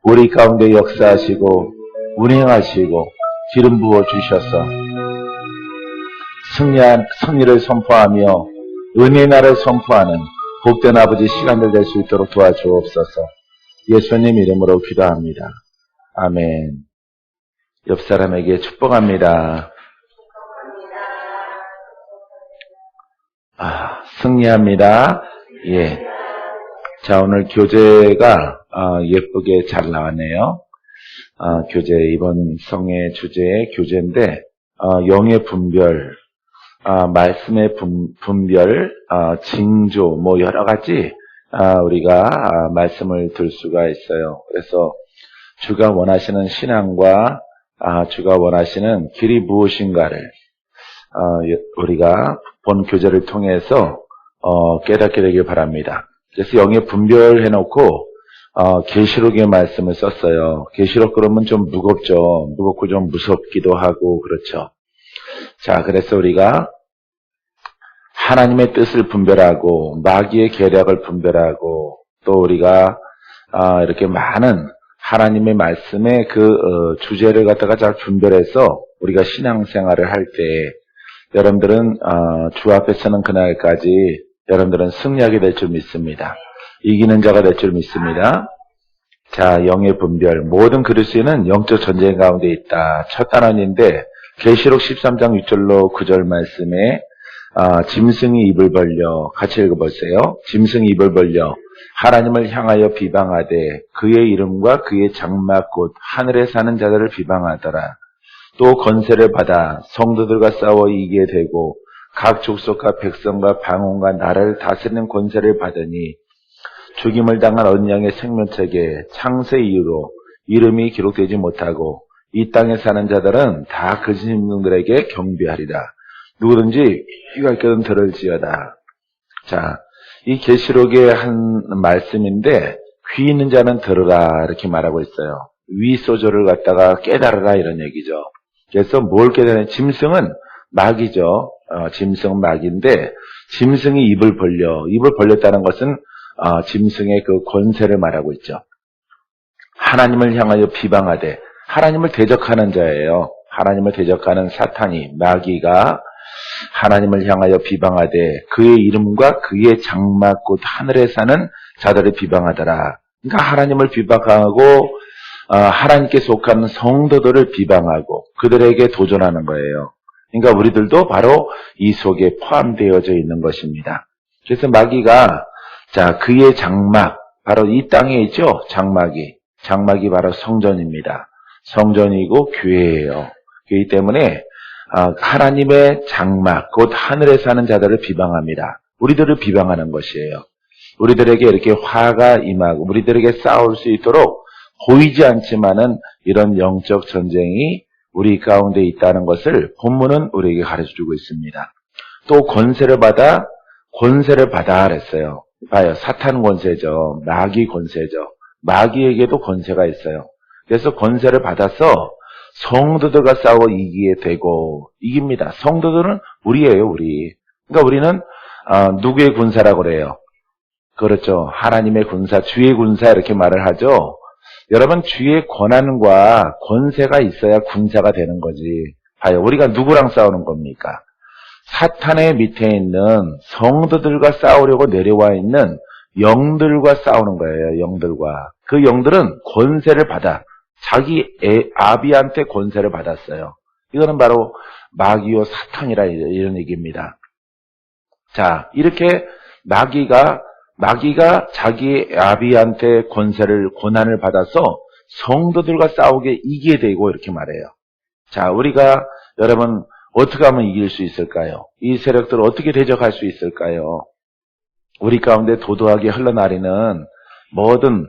우리 가운데 역사하시고 운행하시고 기름 부어 주셔서 승리를 선포하며 은혜의 날을 선포하는 복된 아버지 시간들 될 수 있도록 도와주옵소서. 예수님 이름으로 기도합니다. 아멘. 옆 사람에게 축복합니다. 승리합니다. 예. 자, 오늘 교재가 예쁘게 잘 나왔네요. 교재, 이번 성의 주제의 교재인데, 영의 분별, 말씀의 분별, 징조, 뭐 여러 가지 우리가 말씀을 들 수가 있어요. 그래서 주가 원하시는 신앙과 주가 원하시는 길이 무엇인가를 우리가 본 교재를 통해서 깨닫게 되길 바랍니다. 그래서 영의 분별해놓고 계시록의 말씀을 썼어요. 계시록 그러면 좀 무겁죠. 무겁고 좀 무섭기도 하고 그렇죠. 자, 그래서 우리가 하나님의 뜻을 분별하고 마귀의 계략을 분별하고 또 우리가 이렇게 많은 하나님의 말씀의 그 주제를 갖다가 잘 분별해서 우리가 신앙생활을 할 때 여러분들은 주 앞에 서는 그날까지 여러분들은 승리하게 될 줄 믿습니다. 이기는 자가 될 줄 믿습니다. 자, 영의 분별, 모든 그리스도인은 영적 전쟁 가운데 있다. 첫 단원인데 계시록 13장 6절로 9절 말씀에 짐승이 입을 벌려, 같이 읽어보세요. 짐승이 입을 벌려 하나님을 향하여 비방하되 그의 이름과 그의 장막 곧 하늘에 사는 자들을 비방하더라. 또 권세를 받아 성도들과 싸워 이기게 되고 각 족속과 백성과 방언과 나라를 다스리는 권세를 받으니 죽임을 당한 어린 양의 생명책에 창세 이후로 이름이 기록되지 못하고 이 땅에 사는 자들은 다 그 짐승들에게 경배하리라. 누구든지 귀가 있거든 들을지어다. 자, 이 계시록의 한 말씀인데 귀 있는 자는 들으라 이렇게 말하고 있어요. 위소조를 갖다가 깨달으라 이런 얘기죠. 그래서 뭘 깨달으냐? 짐승은 마귀죠. 짐승은 마귀인데 짐승이 입을 벌렸다는 것은 짐승의 그 권세를 말하고 있죠. 하나님을 향하여 비방하되 하나님을 대적하는 자예요. 하나님을 대적하는 사탄이 마귀가 하나님을 향하여 비방하되 그의 이름과 그의 장막 곧 하늘에 사는 자들을 비방하더라. 그러니까 하나님을 비방하고 하나님께 속한 성도들을 비방하고 그들에게 도전하는 거예요. 그러니까 우리들도 바로 이 속에 포함되어져 있는 것입니다. 그래서 마귀가 자, 그의 장막, 바로 이 땅에 있죠. 장막이 바로 성전입니다. 성전이고 교회예요. 그렇기 때문에 하나님의 장막, 곧 하늘에 사는 자들을 비방합니다. 우리들을 비방하는 것이에요. 우리들에게 이렇게 화가 임하고 우리들에게 싸울 수 있도록 보이지 않지만은 이런 영적 전쟁이 우리 가운데 있다는 것을 본문은 우리에게 가르쳐주고 있습니다. 또 권세를 받아 그랬어요. 봐요. 사탄 권세죠. 마귀 권세죠. 마귀에게도 권세가 있어요. 그래서 권세를 받아서 성도들과 싸워 이기게 되고 이깁니다. 성도들은 우리예요, 우리. 그러니까 우리는 누구의 군사라고 그래요? 그렇죠. 하나님의 군사, 주의 군사 이렇게 말을 하죠. 여러분, 주의 권한과 권세가 있어야 군사가 되는 거지. 봐요. 우리가 누구랑 싸우는 겁니까? 사탄의 밑에 있는 성도들과 싸우려고 내려와 있는 영들과 싸우는 거예요. 영들과. 그 영들은 권세를 받아. 자기 아비한테 권세를 받았어요. 이거는 바로 마귀요 사탄이라 이런 얘기입니다. 자, 이렇게 마귀가 자기 아비한테 권한을 받아서 성도들과 싸우게 이기게 되고 이렇게 말해요. 자, 우리가 여러분 어떻게 하면 이길 수 있을까요? 이 세력들을 어떻게 대적할 수 있을까요? 우리 가운데 도도하게 흘러나리는 뭐든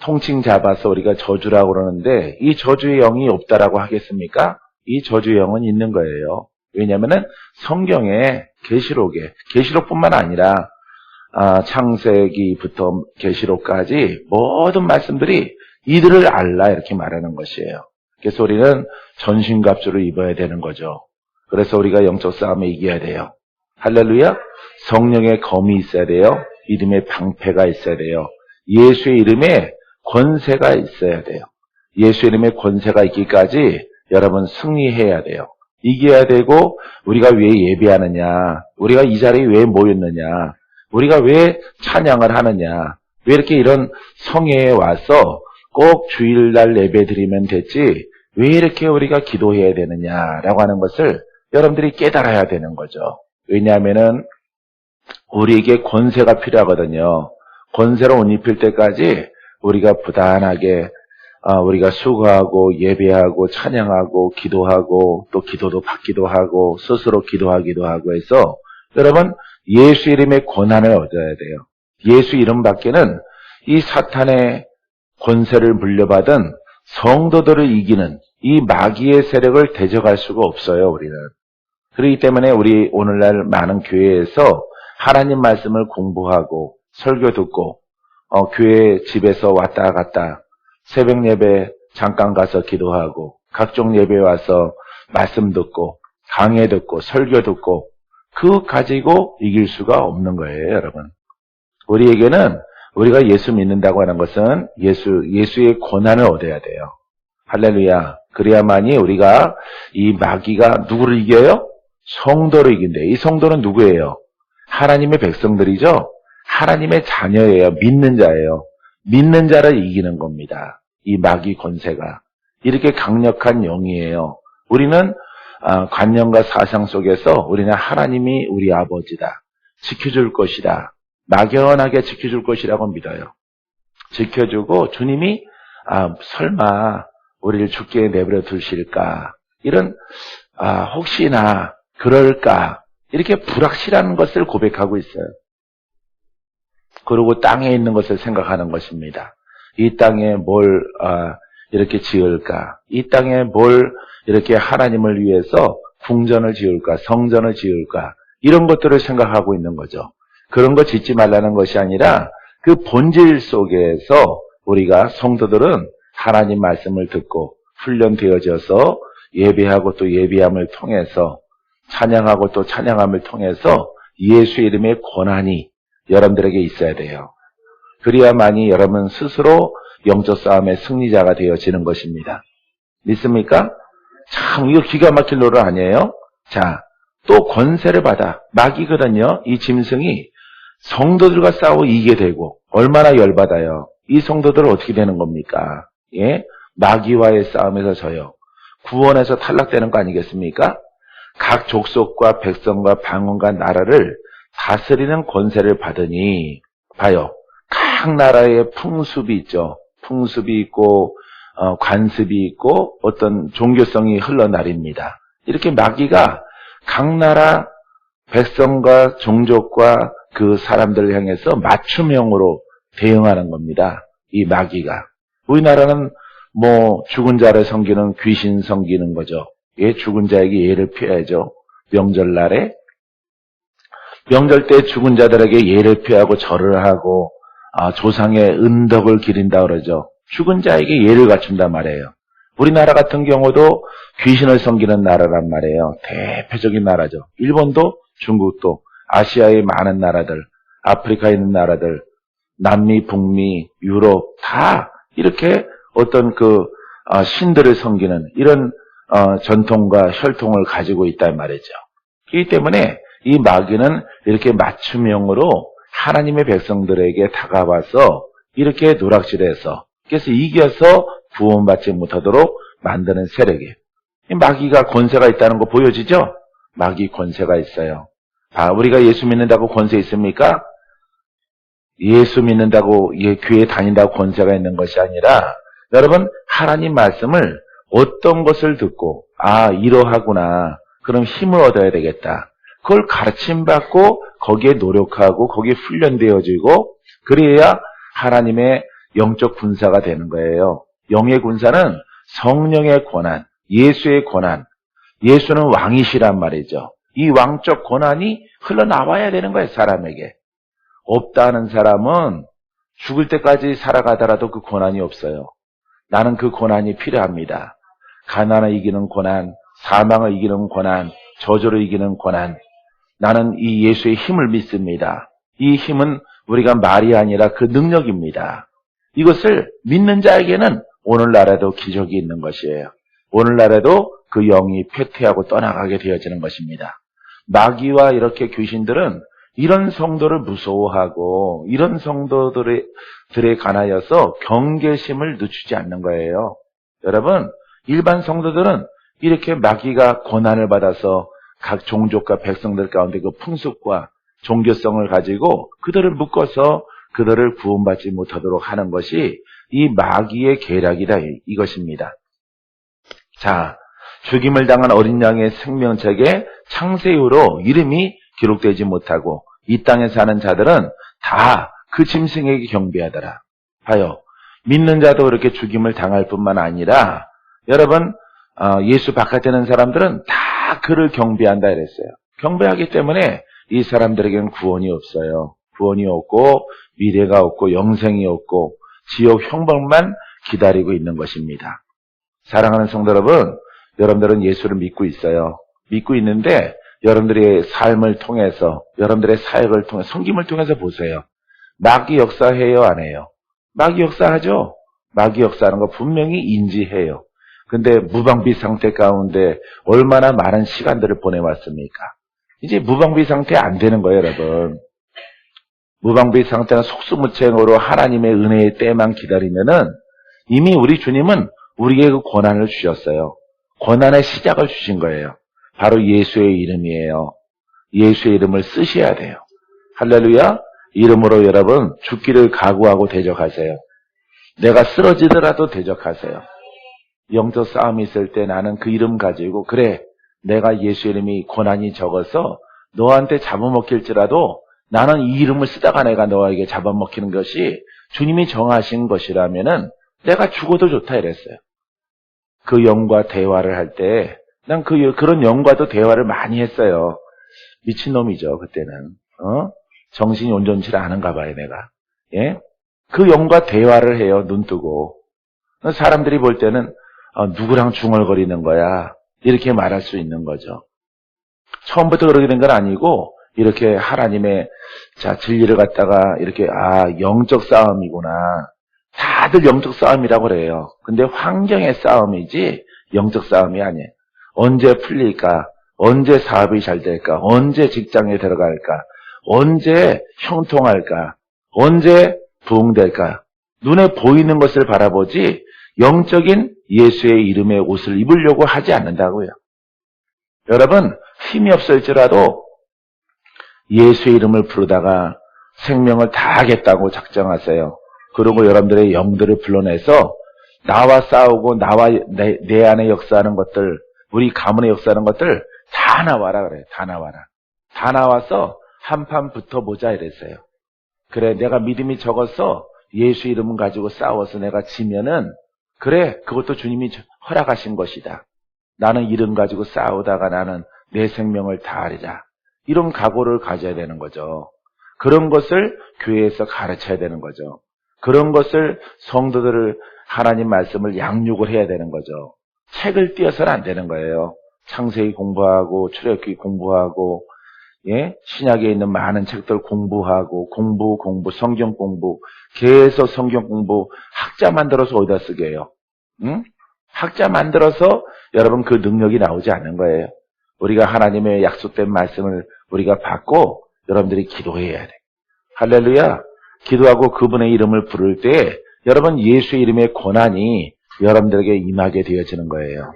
통칭 잡아서 우리가 저주라고 그러는데 이 저주의 영이 없다라고 하겠습니까? 이 저주의 영은 있는 거예요. 왜냐하면은 성경에 계시록뿐만 아니라 창세기부터 계시록까지 모든 말씀들이 이들을 알라 이렇게 말하는 것이에요. 그래서 우리는 전신갑주를 입어야 되는 거죠. 그래서 우리가 영적 싸움에 이겨야 돼요. 할렐루야. 성령의 검이 있어야 돼요. 이름의 방패가 있어야 돼요. 예수의 이름에 권세가 있어야 돼요. 예수 이름의 권세가 있기까지 여러분 승리해야 돼요. 이겨야 되고 우리가 왜 예배하느냐, 우리가 이 자리에 왜 모였느냐, 우리가 왜 찬양을 하느냐, 왜 이렇게 이런 성회에 와서 꼭 주일날 예배 드리면 됐지 왜 이렇게 우리가 기도해야 되느냐라고 하는 것을 여러분들이 깨달아야 되는 거죠. 왜냐하면은 우리에게 권세가 필요하거든요. 권세로 옷 입힐 때까지 우리가 부단하게 우리가 수고하고 예배하고 찬양하고 기도하고 또 기도도 받기도 하고 스스로 기도하기도 하고 해서 여러분 예수 이름의 권한을 얻어야 돼요. 예수 이름 밖에는 이 사탄의 권세를 물려받은 성도들을 이기는 이 마귀의 세력을 대적할 수가 없어요, 우리는. 그렇기 때문에 우리 오늘날 많은 교회에서 하나님 말씀을 공부하고 설교 듣고 교회 집에서 왔다 갔다 새벽 예배 잠깐 가서 기도하고 각종 예배 와서 말씀 듣고 강해 듣고 설교 듣고 그거 가지고 이길 수가 없는 거예요, 여러분. 우리에게는 우리가 예수 믿는다고 하는 것은 예수의 권한을 얻어야 돼요. 할렐루야. 그래야만이 우리가 이 마귀가 누구를 이겨요? 성도를 이긴대. 이 성도는 누구예요? 하나님의 백성들이죠. 하나님의 자녀예요. 믿는 자예요. 믿는 자를 이기는 겁니다. 이 마귀 권세가. 이렇게 강력한 영이에요. 우리는 관념과 사상 속에서 우리는 하나님이 우리 아버지다. 지켜줄 것이다. 막연하게 지켜줄 것이라고 믿어요. 지켜주고 주님이 설마 우리를 죽게 내버려 두실까? 이런 혹시나 그럴까? 이렇게 불확실한 것을 고백하고 있어요. 그리고 땅에 있는 것을 생각하는 것입니다. 이 땅에 뭘 이렇게 지을까? 이 땅에 뭘 이렇게 하나님을 위해서 궁전을 지을까? 성전을 지을까? 이런 것들을 생각하고 있는 거죠. 그런 거 짓지 말라는 것이 아니라 그 본질 속에서 우리가 성도들은 하나님 말씀을 듣고 훈련되어져서 예배하고 또 예배함을 통해서 찬양하고 또 찬양함을 통해서 예수 이름의 권한이 여러분들에게 있어야 돼요. 그래야만이 여러분 스스로 영적 싸움의 승리자가 되어지는 것입니다. 믿습니까? 참 이거 기가 막힐 노래 아니에요? 자, 또 권세를 받아. 마귀거든요. 이 짐승이 성도들과 싸워 이기게 되고 얼마나 열받아요. 이 성도들은 어떻게 되는 겁니까? 예? 마귀와의 싸움에서 져요. 구원에서 탈락되는 거 아니겠습니까? 각 족속과 백성과 방언과 나라를 다스리는 권세를 받으니 봐요. 각 나라의 풍습이 있죠. 풍습이 있고 관습이 있고 어떤 종교성이 흘러나립니다. 이렇게 마귀가 각 나라 백성과 종족과 그 사람들을 향해서 맞춤형으로 대응하는 겁니다. 이 마귀가. 우리나라는 죽은 자를 섬기는 귀신 섬기는 거죠. 예, 죽은 자에게 예를 표해야죠. 명절날에. 명절 때 죽은 자들에게 예를 표하고 절을 하고 조상의 은덕을 기린다 그러죠. 죽은 자에게 예를 갖춘단 말이에요. 우리나라 같은 경우도 귀신을 섬기는 나라란 말이에요. 대표적인 나라죠. 일본도 중국도 아시아의 많은 나라들, 아프리카에 있는 나라들, 남미, 북미, 유럽 다 이렇게 어떤 신들을 섬기는 이런 전통과 혈통을 가지고 있단 말이죠. 그렇기 때문에 이 마귀는 이렇게 맞춤형으로 하나님의 백성들에게 다가와서 이렇게 노락질해서 그래서 이겨서 구원받지 못하도록 만드는 세력이에요. 이 마귀가 권세가 있다는 거 보여지죠? 마귀 권세가 있어요. 우리가 예수 믿는다고 권세 있습니까? 예수 믿는다고 교회 다닌다고 권세가 있는 것이 아니라 여러분 하나님 말씀을 어떤 것을 듣고 이러하구나 그럼 힘을 얻어야 되겠다. 그걸 가르침받고 거기에 노력하고 거기에 훈련되어지고 그래야 하나님의 영적 군사가 되는 거예요. 영의 군사는 성령의 권한, 예수의 권한, 예수는 왕이시란 말이죠. 이 왕적 권한이 흘러나와야 되는 거예요, 사람에게. 없다 하는 사람은 죽을 때까지 살아가더라도 그 권한이 없어요. 나는 그 권한이 필요합니다. 가난을 이기는 권한, 사망을 이기는 권한, 저주를 이기는 권한. 나는 이 예수의 힘을 믿습니다. 이 힘은 우리가 말이 아니라 그 능력입니다. 이것을 믿는 자에게는 오늘날에도 기적이 있는 것이에요. 오늘날에도 그 영이 폐퇴하고 떠나가게 되어지는 것입니다. 마귀와 이렇게 귀신들은 이런 성도를 무서워하고 이런 성도들에 관하여서 경계심을 늦추지 않는 거예요. 여러분, 일반 성도들은 이렇게 마귀가 고난을 받아서 각 종족과 백성들 가운데 그 풍습과 종교성을 가지고 그들을 묶어서 그들을 구원받지 못하도록 하는 것이 이 마귀의 계략이다, 이것입니다. 자, 죽임을 당한 어린 양의 생명책에 창세 이후로 이름이 기록되지 못하고 이 땅에 사는 자들은 다 그 짐승에게 경배하더라. 봐요. 믿는 자도 그렇게 죽임을 당할 뿐만 아니라 여러분, 예수 바깥에 있는 사람들은 다 그를 경배한다 이랬어요. 경배하기 때문에 이 사람들에게는 구원이 없어요. 구원이 없고 미래가 없고 영생이 없고 지옥 형벌만 기다리고 있는 것입니다. 사랑하는 성도 여러분, 여러분들은 예수를 믿고 있어요. 믿고 있는데 여러분들의 삶을 통해서, 여러분들의 사역을 통해, 섬김을 통해서 보세요. 마귀 역사해요, 안 해요? 마귀 역사하죠? 마귀 역사하는 거 분명히 인지해요. 근데 무방비 상태 가운데 얼마나 많은 시간들을 보내왔습니까? 이제 무방비 상태 안 되는 거예요, 여러분. 무방비 상태는 속수무책으로 하나님의 은혜의 때만 기다리면은 이미 우리 주님은 우리에게 그 고난을 주셨어요. 고난의 시작을 주신 거예요. 바로 예수의 이름이에요. 예수의 이름을 쓰셔야 돼요. 할렐루야. 이름으로 여러분 죽기를 각오하고 대적하세요. 내가 쓰러지더라도 대적하세요. 영적 싸움이 있을 때 나는 그 이름 가지고 그래, 내가 예수 이름이 고난이 적어서 너한테 잡아먹힐지라도 나는 이 이름을 쓰다가 내가 너에게 잡아먹히는 것이 주님이 정하신 것이라면은 내가 죽어도 좋다 이랬어요. 그 영과 대화를 할 때 난 그런 영과도 대화를 많이 했어요. 미친놈이죠, 그때는. 정신이 온전치 않은가 봐요, 내가. 예? 그 영과 대화를 해요, 눈 뜨고. 사람들이 볼 때는 누구랑 중얼거리는 거야, 이렇게 말할 수 있는 거죠. 처음부터 그러게 된 건 아니고 이렇게 하나님의 진리를 갖다가 이렇게 영적 싸움이구나. 다들 영적 싸움이라고 그래요. 근데 환경의 싸움이지 영적 싸움이 아니에요. 언제 풀릴까? 언제 사업이 잘 될까? 언제 직장에 들어갈까? 언제 형통할까? 언제 부흥될까? 눈에 보이는 것을 바라보지 영적인 예수의 이름의 옷을 입으려고 하지 않는다고요. 여러분, 힘이 없을지라도 예수의 이름을 부르다가 생명을 다하겠다고 작정하세요. 그리고 여러분들의 영들을 불러내서 나와 싸우고 나와 내 안에 역사하는 것들, 우리 가문에 역사하는 것들 다 나와라 그래요. 다 나와라. 다 나와서 한판 붙어보자 이랬어요. 그래, 내가 믿음이 적어서 예수 이름을 가지고 싸워서 내가 지면은 그래, 그것도 주님이 허락하신 것이다. 나는 이름 가지고 싸우다가 나는 내 생명을 다하리라. 이런 각오를 가져야 되는 거죠. 그런 것을 교회에서 가르쳐야 되는 거죠. 그런 것을 성도들을 하나님 말씀을 양육을 해야 되는 거죠. 책을 띄어서는 안 되는 거예요. 창세기 공부하고 출애굽기 공부하고 신약에 있는 많은 책들 공부하고 공부 성경 공부 계속 성경 공부 학자 만들어서 어디다 쓰게 해요? 응? 학자 만들어서 여러분 그 능력이 나오지 않는 거예요. 우리가 하나님의 약속된 말씀을 우리가 받고 여러분들이 기도해야 돼. 할렐루야. 기도하고 그분의 이름을 부를 때 여러분 예수의 이름의 고난이 여러분들에게 임하게 되어지는 거예요.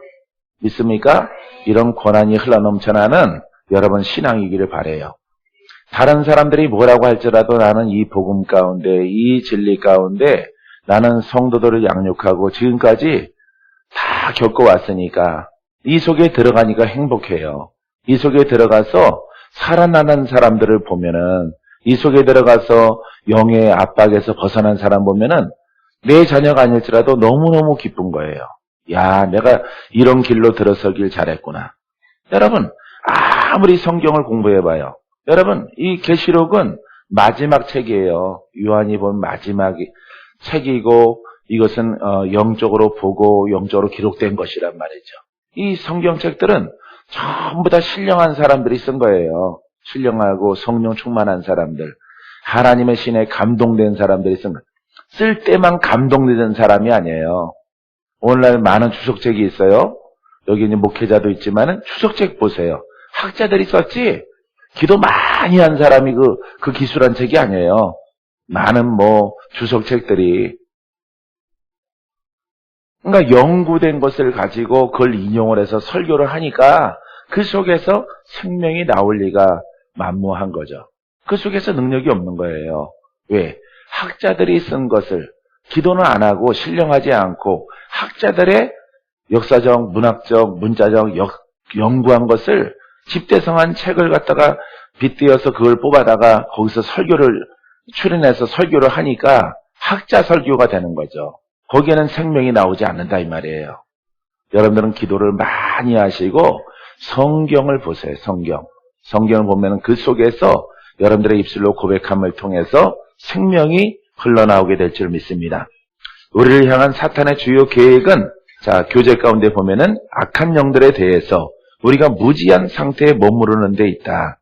믿습니까? 이런 고난이 흘러넘쳐나는 여러분 신앙이기를 바라요. 다른 사람들이 뭐라고 할지라도 나는 이 복음 가운데, 이 진리 가운데 나는 성도들을 양육하고 지금까지 다 겪어왔으니까 이 속에 들어가니까 행복해요. 이 속에 들어가서 살아나는 사람들을 보면은, 이 속에 들어가서 영의 압박에서 벗어난 사람 보면은 내 자녀가 아닐지라도 너무너무 기쁜 거예요. 야, 내가 이런 길로 들어서길 잘했구나. 여러분, 아무리 성경을 공부해봐요. 여러분, 이 계시록은 마지막 책이에요. 요한이 본 마지막 책이고 이것은 영적으로 보고 영적으로 기록된 것이란 말이죠. 이 성경책들은 전부 다 신령한 사람들이 쓴 거예요. 신령하고 성령 충만한 사람들, 하나님의 신에 감동된 사람들이 쓴 거예요. 쓸 때만 감동되는 사람이 아니에요. 오늘날 많은 주석책이 있어요. 여기 이제 목회자도 있지만은 주석책 보세요. 학자들이 썼지, 기도 많이 한 사람이 그 기술한 책이 아니에요. 많은 주석책들이. 그러니까 연구된 것을 가지고 그걸 인용을 해서 설교를 하니까 그 속에서 생명이 나올 리가 만무한 거죠. 그 속에서 능력이 없는 거예요. 왜? 학자들이 쓴 것을 기도는 안 하고 신령하지 않고 학자들의 역사적, 문학적, 문자적 연구한 것을 집대성한 책을 갖다가 빗대어서 그걸 뽑아다가 거기서 설교를 출연해서 설교를 하니까 학자 설교가 되는 거죠. 거기에는 생명이 나오지 않는다 이 말이에요. 여러분들은 기도를 많이 하시고 성경을 보세요. 성경을 보면 그 속에서 여러분들의 입술로 고백함을 통해서 생명이 흘러나오게 될 줄 믿습니다. 우리를 향한 사탄의 주요 계획은, 자, 교재 가운데 보면은 악한 영들에 대해서 우리가 무지한 상태에 머무르는 데 있다.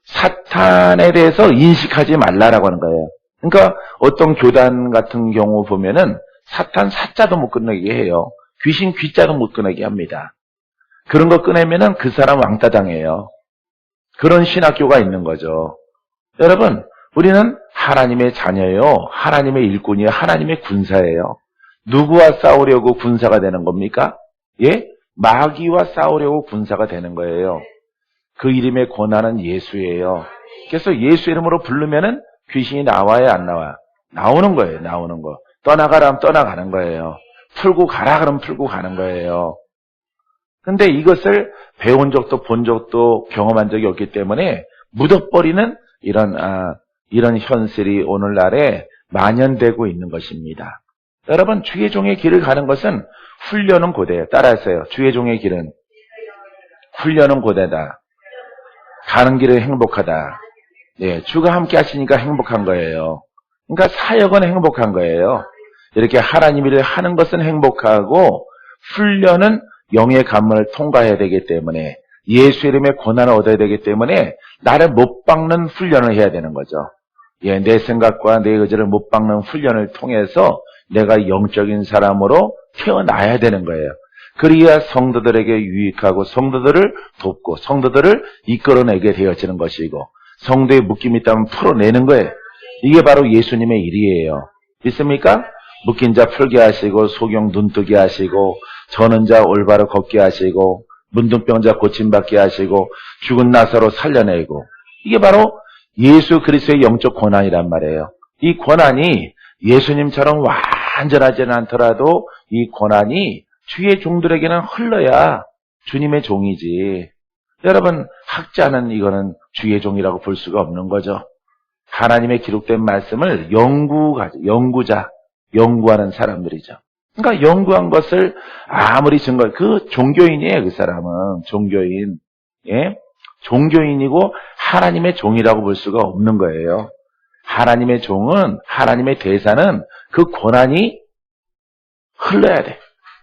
사탄에 대해서 인식하지 말라라고 하는 거예요. 그러니까 어떤 교단 같은 경우 보면은 사탄 사자도 못 끝내게 해요. 귀신 귀자도 못 끝내게 합니다. 그런 거 꺼내면은 그 사람 왕따 당해요. 그런 신학교가 있는 거죠. 여러분, 우리는 하나님의 자녀예요. 하나님의 일꾼이에요. 하나님의 군사예요. 누구와 싸우려고 군사가 되는 겁니까? 예? 마귀와 싸우려고 군사가 되는 거예요. 그 이름의 권한은 예수예요. 그래서 예수 이름으로 부르면은 귀신이 나와야 안 나와? 나오는 거예요. 나오는 거. 떠나가라 하면 떠나가는 거예요. 풀고 가라 그러면 풀고 가는 거예요. 근데 이것을 배운 적도 본 적도 경험한 적이 없기 때문에 묻어버리는 이런 현실이 오늘날에 만연되고 있는 것입니다. 여러분, 주의 종의 길을 가는 것은 훈련은 고대예요. 따라하세요. 주의 종의 길은 훈련은 고대다. 가는 길은 행복하다. 예, 주가 함께 하시니까 행복한 거예요. 그러니까 사역은 행복한 거예요. 이렇게 하나님 일을 하는 것은 행복하고 훈련은 영의 관문을 통과해야 되기 때문에 예수 이름의 권한을 얻어야 되기 때문에 나를 못 박는 훈련을 해야 되는 거죠. 예, 내 생각과 내 의지를 못 박는 훈련을 통해서 내가 영적인 사람으로 태어나야 되는 거예요. 그래야 성도들에게 유익하고 성도들을 돕고 성도들을 이끌어내게 되어지는 것이고 성도의 묶임이 있다면 풀어내는 거예요. 이게 바로 예수님의 일이에요. 믿습니까? 묶인 자 풀게 하시고 소경 눈뜨게 하시고 저는 자 올바로 걷게 하시고 문둥병자 고침받게 하시고 죽은 나사로 살려내고 이게 바로 예수 그리스도의 영적 권한이란 말이에요. 이 권한이 예수님처럼 완전하지는 않더라도 이 권한이 주의 종들에게는 흘러야 주님의 종이지. 여러분, 학자는 이거는 주의 종이라고 볼 수가 없는 거죠. 하나님의 기록된 말씀을 연구하는 사람들이죠. 그러니까 연구한 것을 아무리 그 종교인이에요, 그 사람은. 종교인. 예? 종교인이고 하나님의 종이라고 볼 수가 없는 거예요. 하나님의 종은, 하나님의 대사는 그 권한이 흘러야 돼.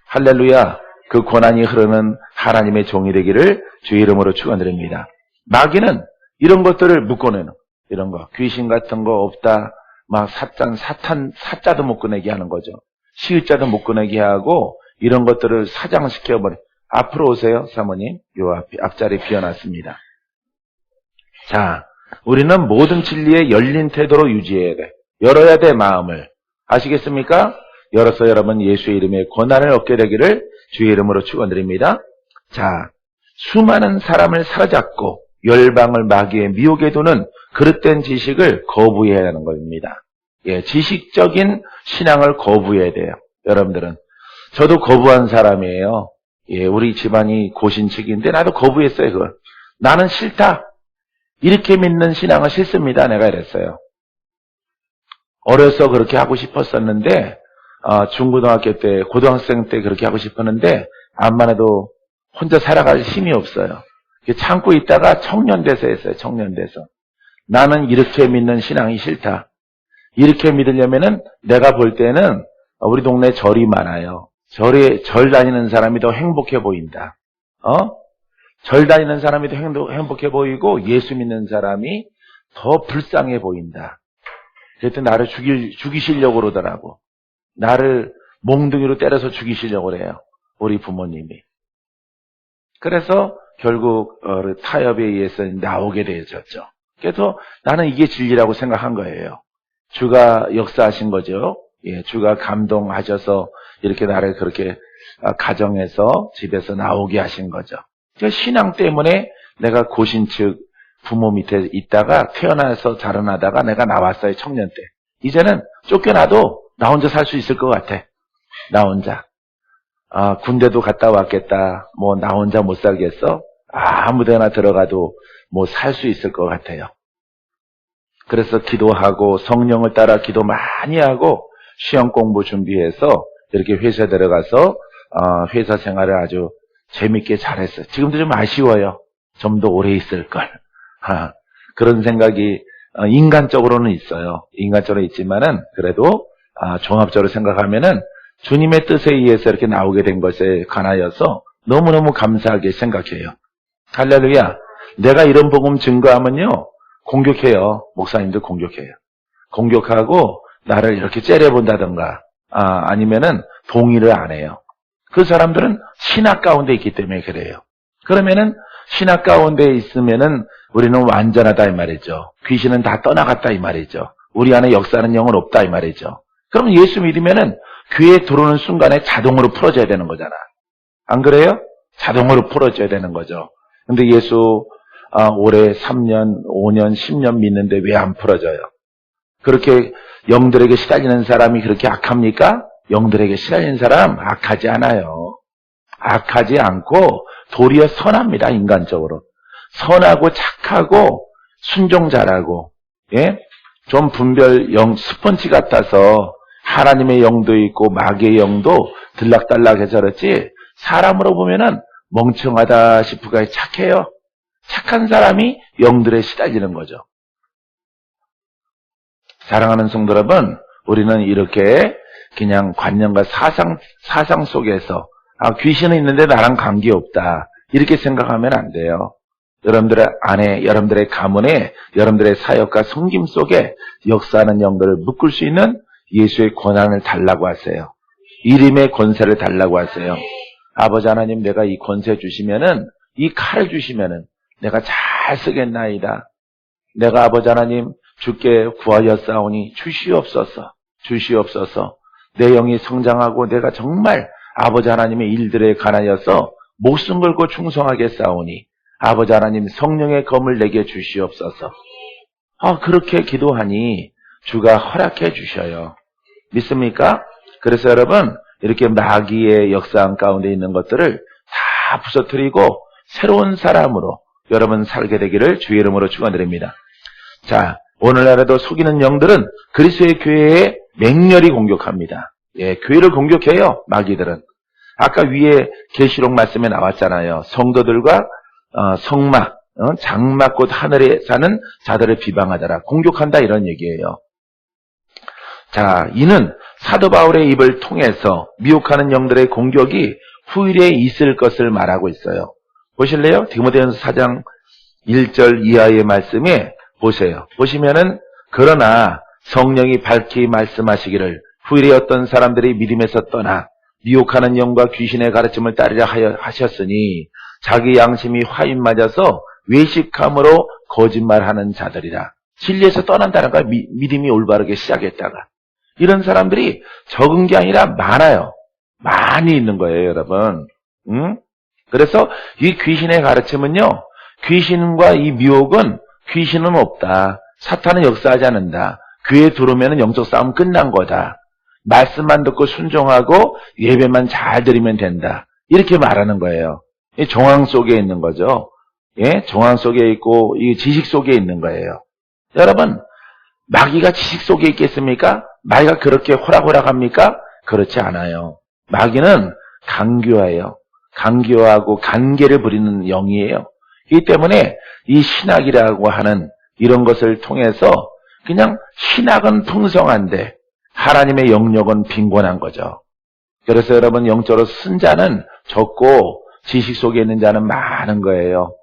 할렐루야. 그 권한이 흐르는 하나님의 종이 되기를 주의 이름으로 축원드립니다. 마귀는 이런 것들을 묶어내는, 이런 거, 귀신 같은 거 없다, 막 사자도 못 꺼내게 하는 거죠. 시읒자도 못 꺼내게 하고, 이런 것들을 사장시켜버려. 앞으로 오세요, 사모님. 요 앞자리 비워놨습니다. 자, 우리는 모든 진리에 열린 태도로 유지해야 돼. 열어야 돼, 마음을. 아시겠습니까? 열어서 여러분 예수의 이름에 권한을 얻게 되기를 주의 이름으로 축원드립니다. 자, 수많은 사람을 사로잡고 열방을 마귀의 미혹에 두는 그릇된 지식을 거부해야 하는 겁니다. 예, 지식적인 신앙을 거부해야 돼요. 여러분들은. 저도 거부한 사람이에요. 예, 우리 집안이 고신측인데 나도 거부했어요, 그걸. 나는 싫다. 이렇게 믿는 신앙은 싫습니다. 내가 이랬어요. 어려서 그렇게 하고 싶었었는데, 중고등학교 때, 고등학생 때 그렇게 하고 싶었는데, 암만 해도 혼자 살아갈 힘이 없어요. 참고 있다가 청년 돼서 했어요, 청년 돼서. 나는 이렇게 믿는 신앙이 싫다. 이렇게 믿으려면은 내가 볼 때는 우리 동네에 절이 많아요. 절 다니는 사람이 더 행복해 보인다. 절 다니는 사람이 더 행복해 보이고 예수 믿는 사람이 더 불쌍해 보인다. 그랬더니 나를 죽이시려고 그러더라고. 나를 몽둥이로 때려서 죽이시려고 그래요. 우리 부모님이. 그래서 결국 타협에 의해서 나오게 되어졌죠. 그래서 나는 이게 진리라고 생각한 거예요. 주가 역사하신 거죠. 예, 주가 감동하셔서 이렇게 나를 그렇게 가정에서 집에서 나오게 하신 거죠. 그러니까 신앙 때문에 내가 고신측 부모 밑에 있다가 태어나서 자라나다가 내가 나왔어요. 청년 때. 이제는 쫓겨나도 나 혼자 살 수 있을 것 같아. 나 혼자. 군대도 갔다 왔겠다. 뭐 나 혼자 못 살겠어? 아무 데나 들어가도 뭐 살 수 있을 것 같아요. 그래서 기도하고 성령을 따라 기도 많이 하고 시험 공부 준비해서 이렇게 회사에 들어가서 회사 생활을 아주 재밌게 잘했어요. 지금도 좀 아쉬워요. 좀 더 오래 있을 걸. 그런 생각이 인간적으로는 있어요. 인간적으로 있지만은 그래도 종합적으로 생각하면은 주님의 뜻에 의해서 이렇게 나오게 된 것에 관하여서 너무너무 감사하게 생각해요. 할렐루야. 내가 이런 복음 증거하면요. 공격해요. 목사님들 공격해요. 공격하고 나를 이렇게 째려본다던가 아니면은 동의를 안 해요. 그 사람들은 신학 가운데 있기 때문에 그래요. 그러면은 신학 가운데 있으면은 우리는 완전하다 이 말이죠. 귀신은 다 떠나갔다 이 말이죠. 우리 안에 역사하는 영은 없다 이 말이죠. 그럼 예수 믿으면은 교회에 들어오는 순간에 자동으로 풀어져야 되는 거잖아. 안 그래요? 자동으로 풀어져야 되는 거죠. 근데 예수 올해 3년, 5년, 10년 믿는데 왜 안 풀어져요? 그렇게 영들에게 시달리는 사람이 그렇게 악합니까? 영들에게 시달리는 사람 악하지 않아요. 악하지 않고 도리어 선합니다. 인간적으로. 선하고 착하고 순종 잘하고 예? 좀 분별 스펀지 같아서 하나님의 영도 있고 마귀의 영도 들락달락해서 그렇지 사람으로 보면은 멍청하다 싶으가 착해요. 착한 사람이 영들에 시달리는 거죠. 사랑하는 성도 여러분, 우리는 이렇게 그냥 관념과 사상 속에서 귀신은 있는데 나랑 관계없다. 이렇게 생각하면 안 돼요. 여러분들의 안에, 여러분들의 가문에, 여러분들의 사역과 섬김 속에 역사하는 영들을 묶을 수 있는 예수의 권한을 달라고 하세요. 이름의 권세를 달라고 하세요. 아버지 하나님, 내가 이 권세 주시면은, 이 칼을 주시면은 내가 잘 쓰겠나이다. 내가 아버지 하나님 주께 구하였사오니 주시옵소서. 주시옵소서. 내 영이 성장하고 내가 정말 아버지 하나님의 일들에 관하여서 목숨 걸고 충성하게 싸우니 아버지 하나님 성령의 검을 내게 주시옵소서. 그렇게 기도하니 주가 허락해 주셔요. 믿습니까? 그래서 여러분 이렇게 마귀의 역사함 가운데 있는 것들을 다 부서뜨리고 새로운 사람으로 여러분 살게 되기를 주의 이름으로 축원드립니다. 자, 오늘날에도 속이는 영들은 그리스도의 교회에 맹렬히 공격합니다. 예, 교회를 공격해요. 마귀들은. 아까 위에 계시록 말씀에 나왔잖아요. 성도들과 성막, 장막 곧 하늘에 사는 자들을 비방하더라. 공격한다 이런 얘기예요. 자, 이는 사도 바울의 입을 통해서 미혹하는 영들의 공격이 후일에 있을 것을 말하고 있어요. 보실래요? 디모데전서 4장 1절 이하의 말씀에 보세요. 보시면은 그러나 성령이 밝히 말씀하시기를 후일에 어떤 사람들이 믿음에서 떠나 미혹하는 영과 귀신의 가르침을 따르려 하셨으니 자기 양심이 화인 맞아서 외식함으로 거짓말하는 자들이라. 진리에서 떠난다는 거야. 믿음이 올바르게 시작했다가. 이런 사람들이 적은 게 아니라 많아요. 많이 있는 거예요, 여러분. 그래서 이 귀신의 가르침은요. 귀신과 이 미혹은 귀신은 없다. 사탄은 역사하지 않는다. 교회에 들어오면 영적 싸움 끝난 거다. 말씀만 듣고 순종하고 예배만 잘 드리면 된다. 이렇게 말하는 거예요. 이 정황 속에 있는 거죠. 예, 정황 속에 있고 이 지식 속에 있는 거예요. 여러분, 마귀가 지식 속에 있겠습니까? 마귀가 그렇게 호락호락합니까? 그렇지 않아요. 마귀는 강교해요. 강교하고 간계를 부리는 영이에요. 이 때문에 이 신학이라고 하는 이런 것을 통해서 그냥 신학은 풍성한데 하나님의 영역은 빈곤한 거죠. 그래서 여러분 영적으로 쓴 자는 적고 지식 속에 있는 자는 많은 거예요.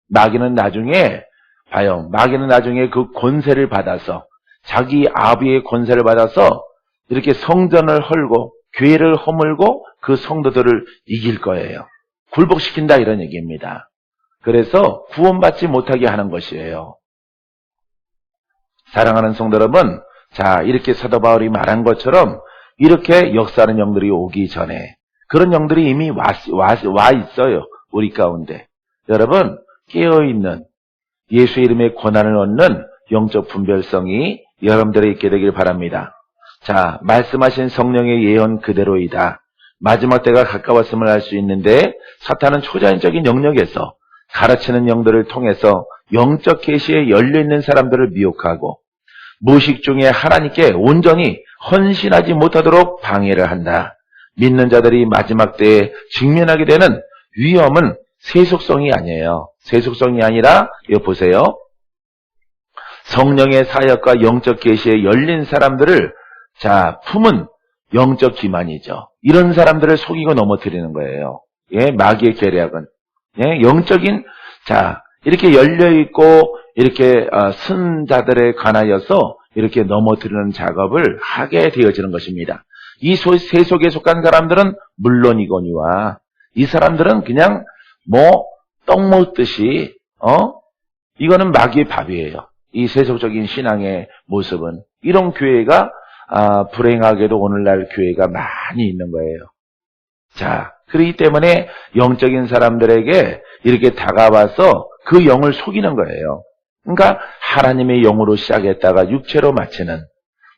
마귀는 나중에 봐요. 마귀는 나중에 그 권세를 받아서 자기 아비의 권세를 받아서 이렇게 성전을 헐고 교회를 허물고 그 성도들을 이길 거예요. 굴복시킨다 이런 얘기입니다. 그래서 구원받지 못하게 하는 것이에요. 사랑하는 성도 여러분, 자, 이렇게 사도 바울이 말한 것처럼 이렇게 역사하는 영들이 오기 전에 그런 영들이 이미 와 있어요. 우리 가운데. 여러분, 깨어있는 예수 이름의 권한을 얻는 영적 분별성이 여러분들에게 있게 되길 바랍니다. 자, 말씀하신 성령의 예언 그대로이다. 마지막 때가 가까웠음을 알 수 있는데 사탄은 초자연적인 영역에서 가르치는 영들을 통해서 영적 계시에 열려있는 사람들을 미혹하고 무의식 중에 하나님께 온전히 헌신하지 못하도록 방해를 한다. 믿는 자들이 마지막 때에 직면하게 되는 위험은 세속성이 아니에요. 세속성이 아니라 여기 보세요. 성령의 사역과 영적 계시에 열린 사람들을 자 품은 영적 기만이죠. 이런 사람들을 속이고 넘어뜨리는 거예요. 예, 마귀의 계략은 예, 영적인 자 이렇게 열려 있고 이렇게 쓴 자들에 관하여서 이렇게 넘어뜨리는 작업을 하게 되어지는 것입니다. 이 세속에 속한 사람들은 물론이거니와 이 사람들은 그냥 뭐 떡 먹듯이 이거는 마귀의 밥이에요. 이 세속적인 신앙의 모습은 이런 교회가 불행하게도 오늘날 교회가 많이 있는 거예요. 자, 그렇기 때문에 영적인 사람들에게 이렇게 다가와서 그 영을 속이는 거예요. 그러니까 하나님의 영으로 시작했다가 육체로 마치는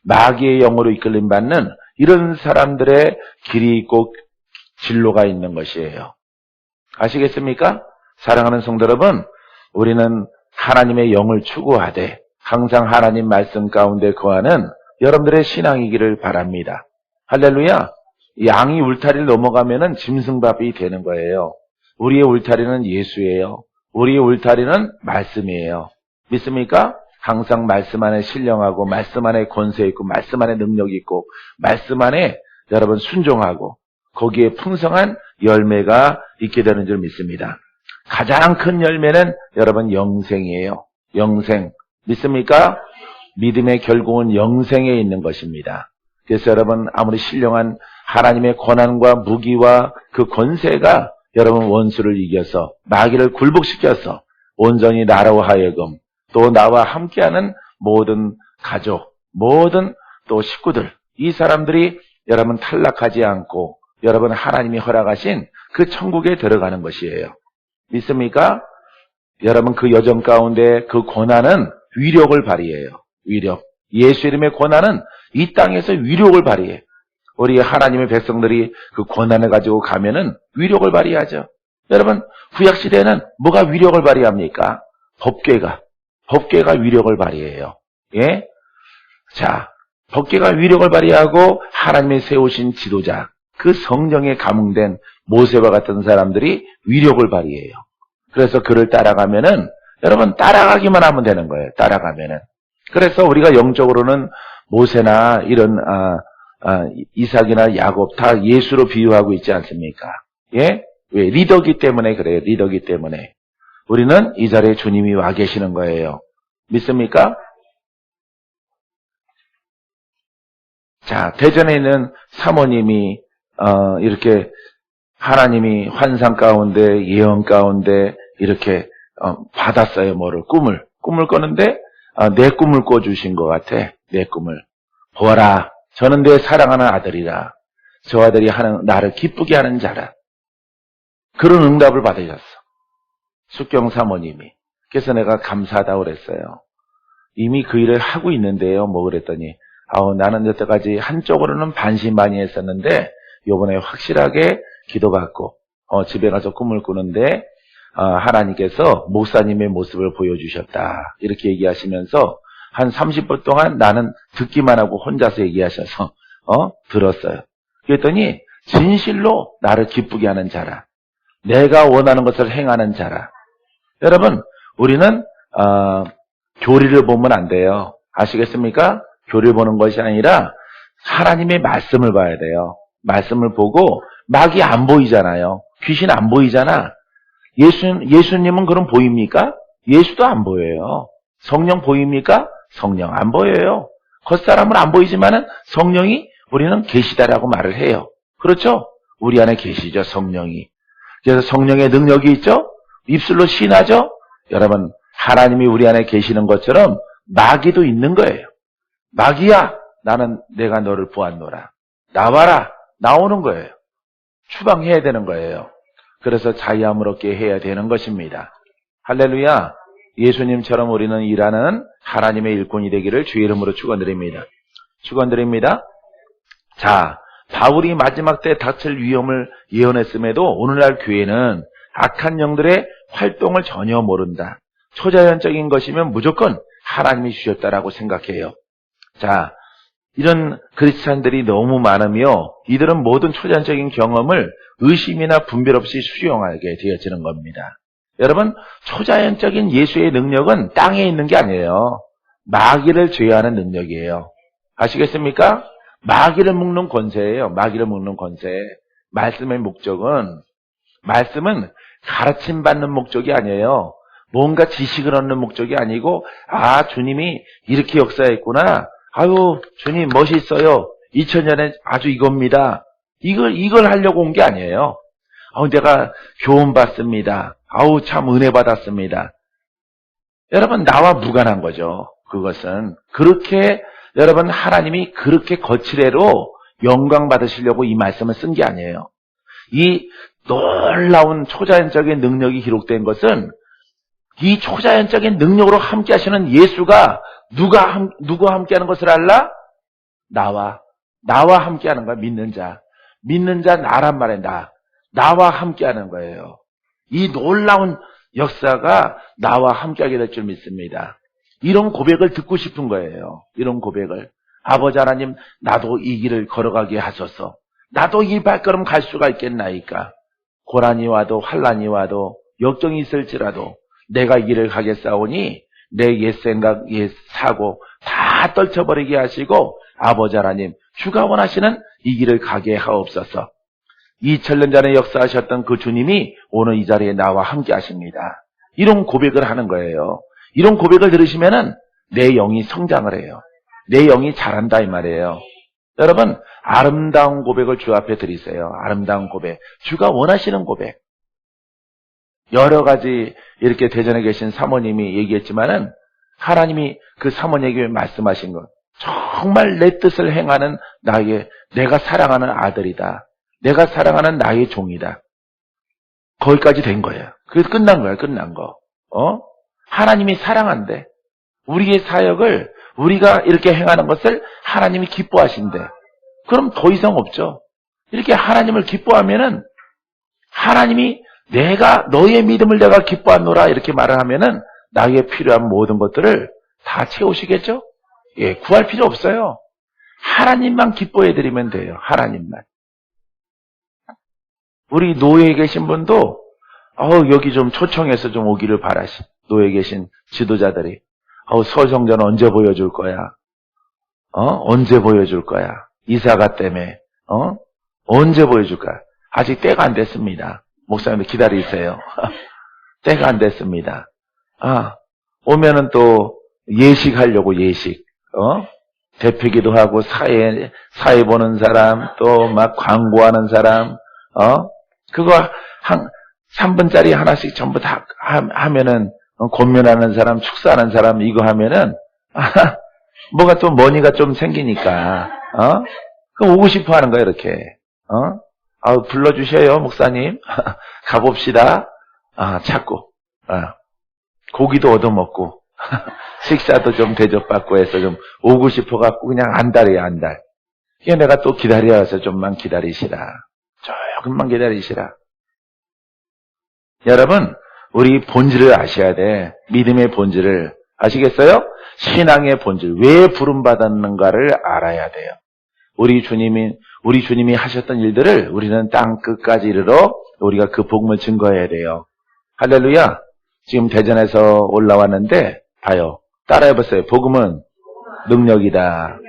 마귀의 영으로 이끌림 받는 이런 사람들의 길이 있고 진로가 있는 것이에요. 아시겠습니까? 사랑하는 성도 여러분, 우리는 하나님의 영을 추구하되 항상 하나님 말씀 가운데 거하는 여러분들의 신앙이기를 바랍니다. 할렐루야. 양이 울타리를 넘어가면은 짐승밥이 되는 거예요. 우리의 울타리는 예수예요. 우리의 울타리는 말씀이에요. 믿습니까? 항상 말씀 안에 신령하고 말씀 안에 권세 있고 말씀 안에 능력이 있고 말씀 안에 여러분 순종하고 거기에 풍성한 열매가 있게 되는 줄 믿습니다. 가장 큰 열매는 여러분 영생이에요. 영생. 믿습니까? 믿음의 결국은 영생에 있는 것입니다. 그래서 여러분 아무리 신령한 하나님의 권한과 무기와 그 권세가 여러분 원수를 이겨서 마귀를 굴복시켜서 온전히 나로 하여금 또 나와 함께하는 모든 가족, 모든 또 식구들 이 사람들이 여러분 탈락하지 않고 여러분 하나님이 허락하신 그 천국에 들어가는 것이에요. 믿습니까? 여러분 그 여정 가운데 그 권한은 위력을 발휘해요. 위력. 예수 이름의 권한은 이 땅에서 위력을 발휘해. 우리 하나님의 백성들이 그 권한을 가지고 가면은 위력을 발휘하죠. 여러분 구약시대에는 뭐가 위력을 발휘합니까? 법궤가 위력을 발휘해요. 예? 자, 법궤가 위력을 발휘하고 하나님의 세우신 지도자, 그 성령에 감응된 모세와 같은 사람들이 위력을 발휘해요. 그래서 그를 따라가면은 여러분 따라가기만 하면 되는 거예요. 따라가면은. 그래서 우리가 영적으로는 모세나 이런 이삭이나 야곱 다 예수로 비유하고 있지 않습니까? 예? 왜? 리더기 때문에 그래요. 리더기 때문에. 우리는 이 자리에 주님이 와 계시는 거예요. 믿습니까? 자, 대전에 있는 사모님이 이렇게 하나님이 환상 가운데 예언 가운데 이렇게 받았어요. 뭐를 꿈을 꿨는데 내 꿈을 꿔주신 것 같아. 내 꿈을 보아라. 저는 내 사랑하는 아들이라. 저 아들이 나를 기쁘게 하는 자라. 그런 응답을 받으셨어. 숙경 사모님이. 그래서 내가 감사하다고 그랬어요. 이미 그 일을 하고 있는데요. 뭐 그랬더니 나는 여태까지 한쪽으로는 반신반의했었는데 이번에 확실하게 기도받고 집에 가서 꿈을 꾸는데 하나님께서 목사님의 모습을 보여주셨다. 이렇게 얘기하시면서 한 30분 동안 나는 듣기만 하고 혼자서 얘기하셔서 들었어요. 그랬더니 진실로 나를 기쁘게 하는 자라. 내가 원하는 것을 행하는 자라. 여러분 우리는 교리를 보면 안 돼요. 아시겠습니까? 교리를 보는 것이 아니라 하나님의 말씀을 봐야 돼요. 말씀을 보고 마귀 안 보이잖아요. 귀신 안 보이잖아. 예수님은 그럼 보입니까? 예수도 안 보여요. 성령 보입니까? 성령 안 보여요. 겉사람은 안 보이지만은 성령이 우리는 계시다라고 말을 해요. 그렇죠? 우리 안에 계시죠, 성령이. 그래서 성령의 능력이 있죠? 입술로 시인하죠? 여러분, 하나님이 우리 안에 계시는 것처럼 마귀도 있는 거예요. 마귀야, 내가 너를 보았노라. 나와라, 나오는 거예요. 추방해야 되는 거예요. 그래서 자유함으롭게 해야 되는 것입니다. 할렐루야. 예수님처럼 우리는 일하는 하나님의 일꾼이 되기를 주의 이름으로 축원드립니다. 축원드립니다. 자, 바울이 마지막 때 닥칠 위험을 예언했음에도 오늘날 교회는 악한 영들의 활동을 전혀 모른다. 초자연적인 것이면 무조건 하나님이 주셨다라고 생각해요. 자, 이런 크리스찬들이 너무 많으며 이들은 모든 초자연적인 경험을 의심이나 분별 없이 수용하게 되어지는 겁니다. 여러분, 초자연적인 예수의 능력은 땅에 있는 게 아니에요. 마귀를 제어하는 능력이에요. 아시겠습니까? 마귀를 묶는 권세예요. 마귀를 묶는 권세. 말씀의 목적은, 말씀은 가르침 받는 목적이 아니에요. 뭔가 지식을 얻는 목적이 아니고, 아, 주님이 이렇게 역사했구나. 아유, 주님 멋있어요. 2000년에 아주 이겁니다. 이걸 하려고 온 게 아니에요. 내가 교훈 받습니다. 아우, 참 은혜 받았습니다. 여러분, 나와 무관한 거죠. 그것은. 그렇게, 여러분, 하나님이 그렇게 거칠애로 영광 받으시려고 이 말씀을 쓴 게 아니에요. 이 놀라운 초자연적인 능력이 기록된 것은 이 초자연적인 능력으로 함께 하시는 예수가 누구와 함께 하는 것을 알라? 나와 함께 하는 거야, 믿는 자. 믿는 자 나란 말에 나와 함께 하는 거예요. 이 놀라운 역사가 나와 함께 하게 될 줄 믿습니다. 이런 고백을 듣고 싶은 거예요. 이런 고백을. 아버지 하나님, 나도 이 길을 걸어가게 하소서. 나도 이 발걸음 갈 수가 있겠나이까. 고난이 와도 환난이 와도 역경이 있을지라도 내가 이 길을 가겠사오니 내 옛 생각, 옛 사고 다 떨쳐버리게 하시고 아버지 하나님, 주가 원하시는 이 길을 가게 하옵소서. 2000년 전에 역사하셨던 그 주님이 오늘 이 자리에 나와 함께 하십니다. 이런 고백을 하는 거예요. 이런 고백을 들으시면은 내 영이 성장을 해요. 내 영이 자란다 이 말이에요. 여러분, 아름다운 고백을 주 앞에 드리세요. 아름다운 고백. 주가 원하시는 고백. 여러 가지 이렇게 대전에 계신 사모님이 얘기했지만은 하나님이 그 사모님에게 말씀하신 것. 정말 내 뜻을 행하는 내가 사랑하는 아들이다. 내가 사랑하는 나의 종이다. 거기까지 된 거예요. 그래서 끝난 거야, 끝난 거. 하나님이 사랑한대. 우리의 사역을, 우리가 이렇게 행하는 것을 하나님이 기뻐하신대. 그럼 더 이상 없죠. 이렇게 하나님을 기뻐하면은, 하나님이 너의 믿음을 내가 기뻐하노라, 이렇게 말을 하면은, 나에게 필요한 모든 것들을 다 채우시겠죠? 예, 구할 필요 없어요. 하나님만 기뻐해드리면 돼요. 하나님만. 우리 노예에 계신 분도 여기 좀 초청해서 좀 오기를 바라시. 노예에 계신 지도자들이 서성전 언제 보여줄 거야? 언제 보여줄 거야? 이사가 때문에 언제 보여줄 거야? 아직 때가 안 됐습니다. 목사님들 기다리세요. 때가 안 됐습니다. 오면은 또 예식하려고 예식. 대표기도 하고 사회 보는 사람, 또 막 광고하는 사람, 그거 3분짜리 하나씩 전부 다 하면은, 권면하는 사람, 축사하는 사람, 이거 하면은, 뭐가 또 머니가 좀 생기니까, 그럼 오고 싶어 하는 거야, 이렇게. 불러주셔요, 목사님. 가봅시다. 찾고, 고기도 얻어먹고, 식사도 좀 대접받고 해서 좀 오고 싶어갖고 그냥 안달이에요, 안달. 이게 내가 또 기다려서 좀만 기다리시라. 조금만 기다리시라. 여러분, 우리 본질을 아셔야 돼. 믿음의 본질을. 아시겠어요? 신앙의 본질. 왜 부름받았는가를 알아야 돼요. 우리 주님이 하셨던 일들을 우리는 땅 끝까지 이르러 우리가 그 복음을 증거해야 돼요. 할렐루야. 지금 대전에서 올라왔는데, 봐요. 따라해보세요. 복음은 능력이다.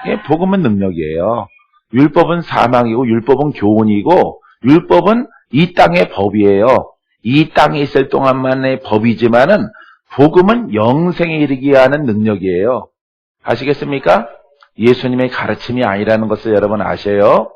예, 복음은 능력이에요. 율법은 사망이고, 율법은 교훈이고, 율법은 이 땅의 법이에요. 이 땅에 있을 동안만의 법이지만은, 복음은 영생에 이르게 하는 능력이에요. 아시겠습니까? 예수님의 가르침이 아니라는 것을 여러분 아셔요?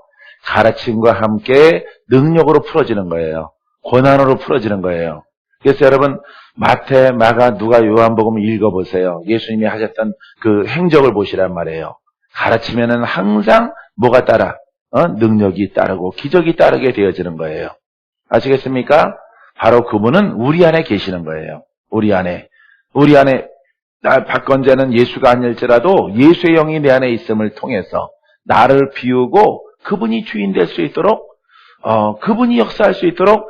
가르침과 함께 능력으로 풀어지는 거예요. 고난으로 풀어지는 거예요. 그래서 여러분 마태, 마가, 누가, 요한복음을 읽어보세요. 예수님이 하셨던 그 행적을 보시란 말이에요. 가르치면은 항상 뭐가 따라? 능력이 따르고 기적이 따르게 되어지는 거예요. 아시겠습니까? 바로 그분은 우리 안에 계시는 거예요. 우리 안에 나 박건재는 예수가 아닐지라도 예수의 영이 내 안에 있음을 통해서 나를 비우고 그분이 주인 될 수 있도록 그분이 역사할 수 있도록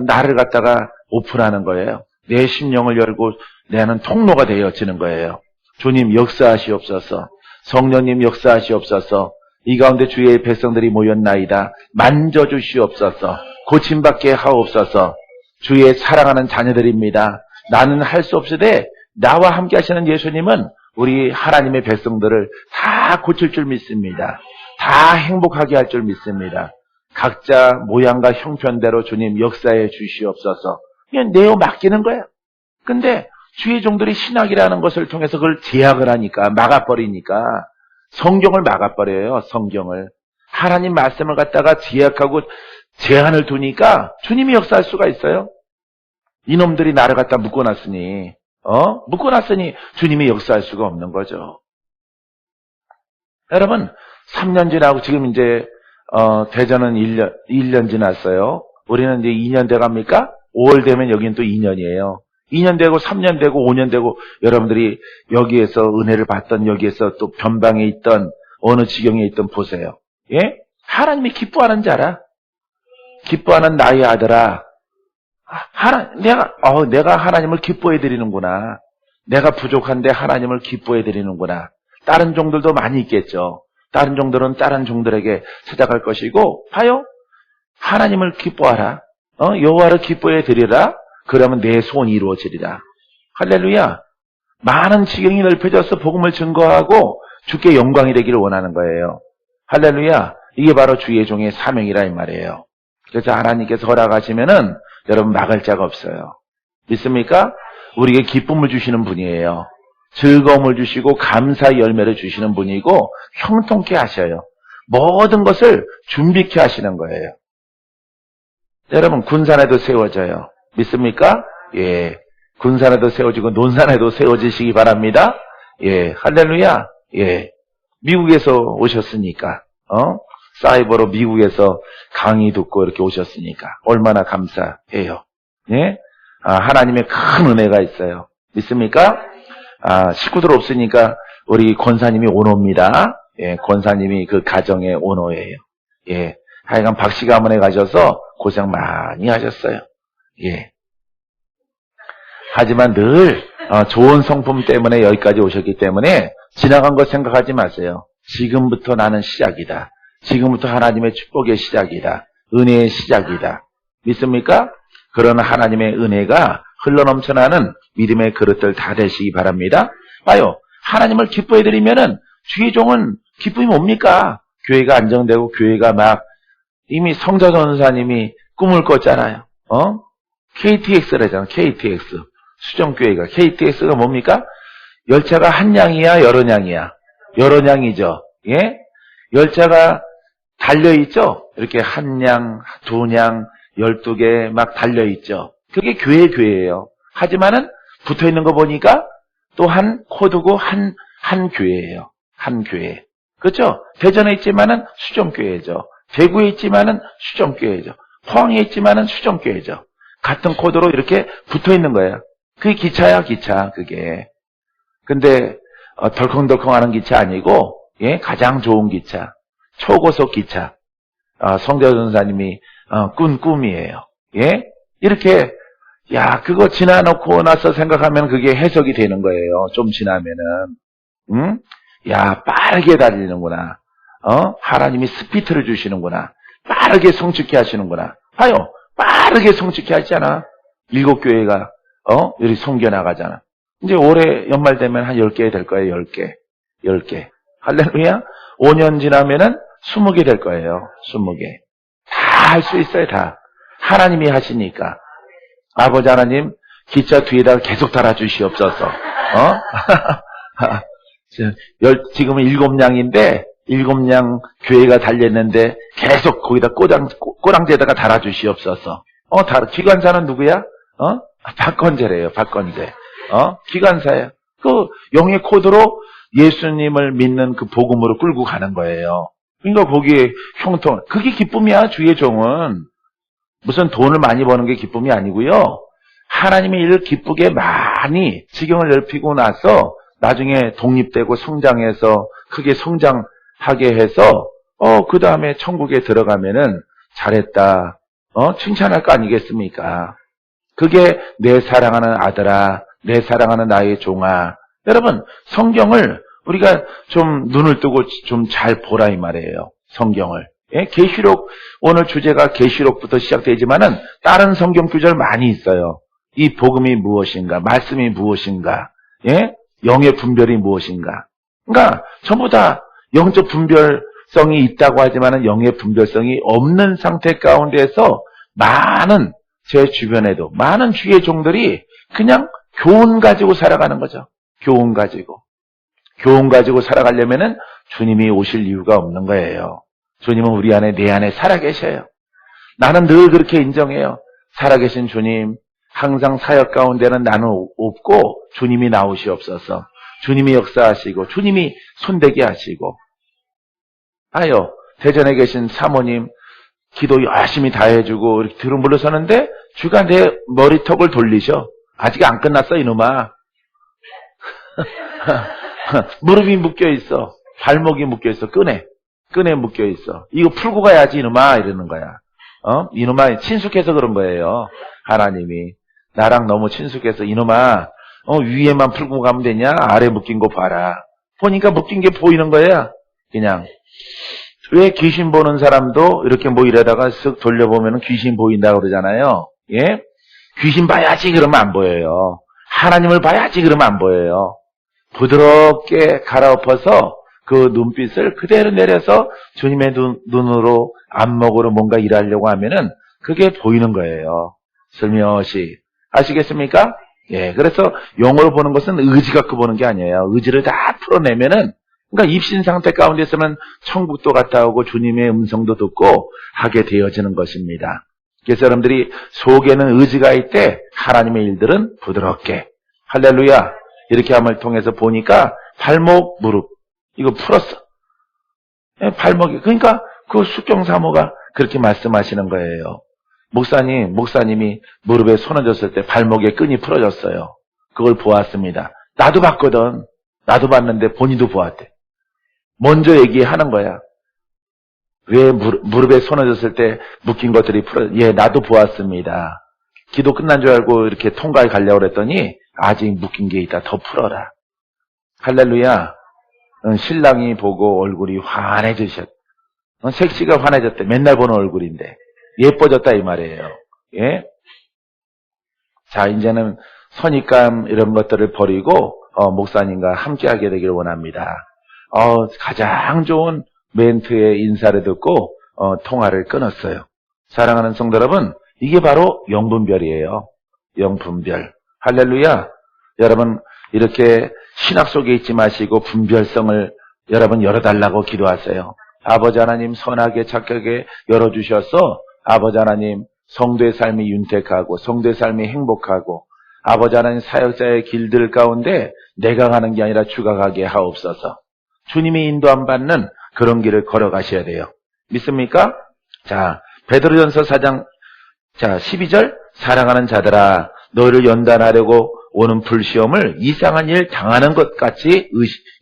나를 갖다가 오픈하는 거예요. 내 심령을 열고 내 안은 통로가 되어지는 거예요. 주님 역사하시옵소서. 성령님 역사하시옵소서. 이 가운데 주의 백성들이 모였나이다. 만져주시옵소서. 고침받게 하옵소서. 주의 사랑하는 자녀들입니다. 나는 할 수 없으되 나와 함께 하시는 예수님은 우리 하나님의 백성들을 다 고칠 줄 믿습니다. 다 행복하게 할 줄 믿습니다. 각자 모양과 형편대로 주님 역사해 주시옵소서. 그냥 내어 맡기는 거야. 근데 주의 종들이 신학이라는 것을 통해서 그걸 제약을 하니까, 막아버리니까 성경을 막아버려요. 성경을. 하나님 말씀을 갖다가 제약하고 제한을 두니까 주님이 역사할 수가 있어요. 이놈들이 나를 갖다 묶어놨으니 주님이 역사할 수가 없는 거죠. 여러분 3년 지나고 지금 이제 대전은 1년 지났어요. 우리는 이제 2년 돼갑니까? 5월 되면 여기는 또 2년이에요. 2년 되고 3년 되고 5년 되고 여러분들이 여기에서 은혜를 받던, 여기에서 또 변방에 있던, 어느 지경에 있던 보세요. 예? 하나님이 기뻐하는 자라. 기뻐하는 나의 아들아. 내가 하나님을 기뻐해 드리는구나. 내가 부족한데 하나님을 기뻐해 드리는구나. 다른 종들도 많이 있겠죠. 다른 종들은 다른 종들에게 찾아갈 것이고, 봐요. 하나님을 기뻐하라. 여호와를 기뻐해 드리라. 그러면 내 소원이 이루어지리라. 할렐루야. 많은 지경이 넓혀져서 복음을 증거하고 주께 영광이 되기를 원하는 거예요. 할렐루야. 이게 바로 주의 종의 사명이라 이 말이에요. 그래서 하나님께서 허락하시면은 여러분 막을 자가 없어요. 믿습니까? 우리에게 기쁨을 주시는 분이에요. 즐거움을 주시고 감사의 열매를 주시는 분이고 형통케 하셔요. 모든 것을 준비케 하시는 거예요. 여러분 군산에도 세워져요. 믿습니까? 예. 군산에도 세워지고 논산에도 세워지시기 바랍니다. 예. 할렐루야. 예. 미국에서 오셨으니까 사이버로 미국에서 강의 듣고 이렇게 오셨으니까 얼마나 감사해요. 예? 하나님의 큰 은혜가 있어요. 믿습니까? 식구들 없으니까 우리 권사님이 오노입니다. 예, 권사님이 그 가정의 오노예요. 예. 하여간 박씨 가문에 가셔서 고생 많이 하셨어요. 예. 하지만 늘 좋은 성품 때문에 여기까지 오셨기 때문에 지나간 것 생각하지 마세요. 지금부터 나는 시작이다. 지금부터 하나님의 축복의 시작이다. 은혜의 시작이다. 믿습니까? 그런 하나님의 은혜가 흘러넘쳐나는 믿음의 그릇들 다 되시기 바랍니다. 봐요. 하나님을 기뻐해드리면은 주의 종은 기쁨이 뭡니까? 교회가 안정되고 교회가 막 이미 성자 전사님이 꿈을 꿨잖아요. KTX라잖아. KTX. 수정교회가. KTX가 뭡니까? 열차가 한 냥이야, 여러 냥이야? 여러 냥이죠. 예? 열차가 달려있죠? 이렇게 한 냥, 두 냥, 12개 막 달려있죠. 그게 교회예요. 하지만은 붙어 있는 거 보니까 또 한 코드고 한 교회예요. 한 교회. 그렇죠? 대전에 있지만은 수정교회죠. 대구에 있지만은 수정교회죠. 포항에 있지만은 수정교회죠. 같은 코드로 이렇게 붙어 있는 거예요. 그게 기차야, 기차, 그게. 근데, 덜컹덜컹 하는 기차 아니고, 예, 가장 좋은 기차. 초고속 기차. 성자 전사님이, 꾼 꿈이에요. 예? 이렇게, 야, 그거 지나놓고 나서 생각하면 그게 해석이 되는 거예요. 좀 지나면은. 야, 빠르게 달리는구나. 하나님이 스피드를 주시는구나. 빠르게 성축케 하시는구나. 봐요. 빠르게 성축케 하잖아. 7교회가, 여기 성겨 나가잖아. 이제 올해 연말 되면 한 10개 될 거예요. 10개. 10개. 할렐루야. 5년 지나면은 20개 될 거예요. 20개. 다 할 수 있어요, 다. 하나님이 하시니까. 아버지 하나님, 기차 뒤에다가 계속 달아주시옵소서. 지금은 7냥인데 7냥 교회가 달렸는데 계속 거기다 꼬랑지에다가 달아주시옵소서. 기관사는 누구야? 박건재래요, 박건재. 기관사예요. 그 영의 코드로 예수님을 믿는 그 복음으로 끌고 가는 거예요. 그러니까 거기에 형통, 그게 기쁨이야, 주의 종은. 무슨 돈을 많이 버는 게 기쁨이 아니고요. 하나님의 일을 기쁘게 많이 지경을 넓히고 나서 나중에 독립되고 성장해서 크게 성장하게 해서 그 다음에 천국에 들어가면은 잘했다. 칭찬할 거 아니겠습니까? 그게 내 사랑하는 아들아, 내 사랑하는 나의 종아. 여러분, 성경을 우리가 좀 눈을 뜨고 좀 잘 보라 이 말이에요. 성경을. 예? 계시록, 오늘 주제가 계시록부터 시작되지만은 다른 성경 구절 많이 있어요. 이 복음이 무엇인가, 말씀이 무엇인가, 예? 영의 분별이 무엇인가. 그러니까 전부 다 영적 분별성이 있다고 하지만은 영의 분별성이 없는 상태 가운데서 많은 제 주변에도 많은 주의 종들이 그냥 교훈 가지고 살아가는 거죠. 교훈 가지고. 교훈 가지고 살아가려면은 주님이 오실 이유가 없는 거예요. 주님은 우리 안에, 내 안에 살아계셔요. 나는 늘 그렇게 인정해요. 살아계신 주님, 항상 사역 가운데는 나는 없고 주님이 나오시옵소서. 주님이 역사하시고 주님이 손대게 하시고. 대전에 계신 사모님 기도 열심히 다 해주고 이렇게 뒤로 물러서는데 주가 내 머리턱을 돌리셔. 아직 안 끝났어 이놈아. 무릎이 묶여있어. 발목이 묶여있어. 끈에 묶여있어. 이거 풀고 가야지 이놈아 이러는 거야. 이놈아 친숙해서 그런 거예요. 하나님이 나랑 너무 친숙해서 이놈아 위에만 풀고 가면 되냐? 아래 묶인 거 봐라. 보니까 묶인 게 보이는 거야. 그냥. 왜 귀신 보는 사람도 이렇게 뭐 이러다가 쓱 돌려보면 귀신 보인다고 그러잖아요. 예? 귀신 봐야지 그러면 안 보여요. 하나님을 봐야지 그러면 안 보여요. 부드럽게 갈아엎어서 그 눈빛을 그대로 내려서 주님의 눈으로 안목으로 뭔가 일하려고 하면은 그게 보이는 거예요. 슬며시. 아시겠습니까? 예, 그래서 영어로 보는 것은 의지 갖고 보는 게 아니에요. 의지를 다 풀어내면은, 그러니까 입신 상태 가운데서는 천국도 갔다 오고 주님의 음성도 듣고 하게 되어지는 것입니다. 그래서 여러분들이 속에는 의지가 있대 하나님의 일들은 부드럽게. 할렐루야. 이렇게 함을 통해서 보니까 발목, 무릎, 이거 풀었어. 예, 발목이. 그러니까 그 숙경사모가 그렇게 말씀하시는 거예요. 목사님이 무릎에 손을 줬을 때 발목에 끈이 풀어졌어요. 그걸 보았습니다. 나도 봤거든. 나도 봤는데 본인도 보았대. 먼저 얘기하는 거야. 왜 무릎에 손을 줬을 때 묶인 것들이 예, 나도 보았습니다. 기도 끝난 줄 알고 이렇게 통과에 가려고 그랬더니 아직 묶인 게 있다. 더 풀어라. 할렐루야. 신랑이 보고 얼굴이 환해지셨. 색시가 환해졌대. 맨날 보는 얼굴인데. 예뻐졌다 이 말이에요. 예? 자, 이제는 선입감 이런 것들을 버리고 목사님과 함께하게 되길 원합니다. 가장 좋은 멘트의 인사를 듣고 통화를 끊었어요. 사랑하는 성도 여러분, 이게 바로 영분별이에요. 영분별. 할렐루야. 여러분 이렇게 신학 속에 있지 마시고 분별성을 여러분 열어달라고 기도하세요. 아버지 하나님 선하게 착하게 열어주셔서 아버지 하나님 성도의 삶이 윤택하고 성도의 삶이 행복하고 아버지 하나님 사역자의 길들 가운데 내가 가는 게 아니라 주가 가게 하옵소서. 주님이 인도함 받는 그런 길을 걸어가셔야 돼요. 믿습니까? 자, 베드로전서 4장 12절 사랑하는 자들아 너희를 연단하려고 오는 불시험을 이상한 일 당하는 것 같이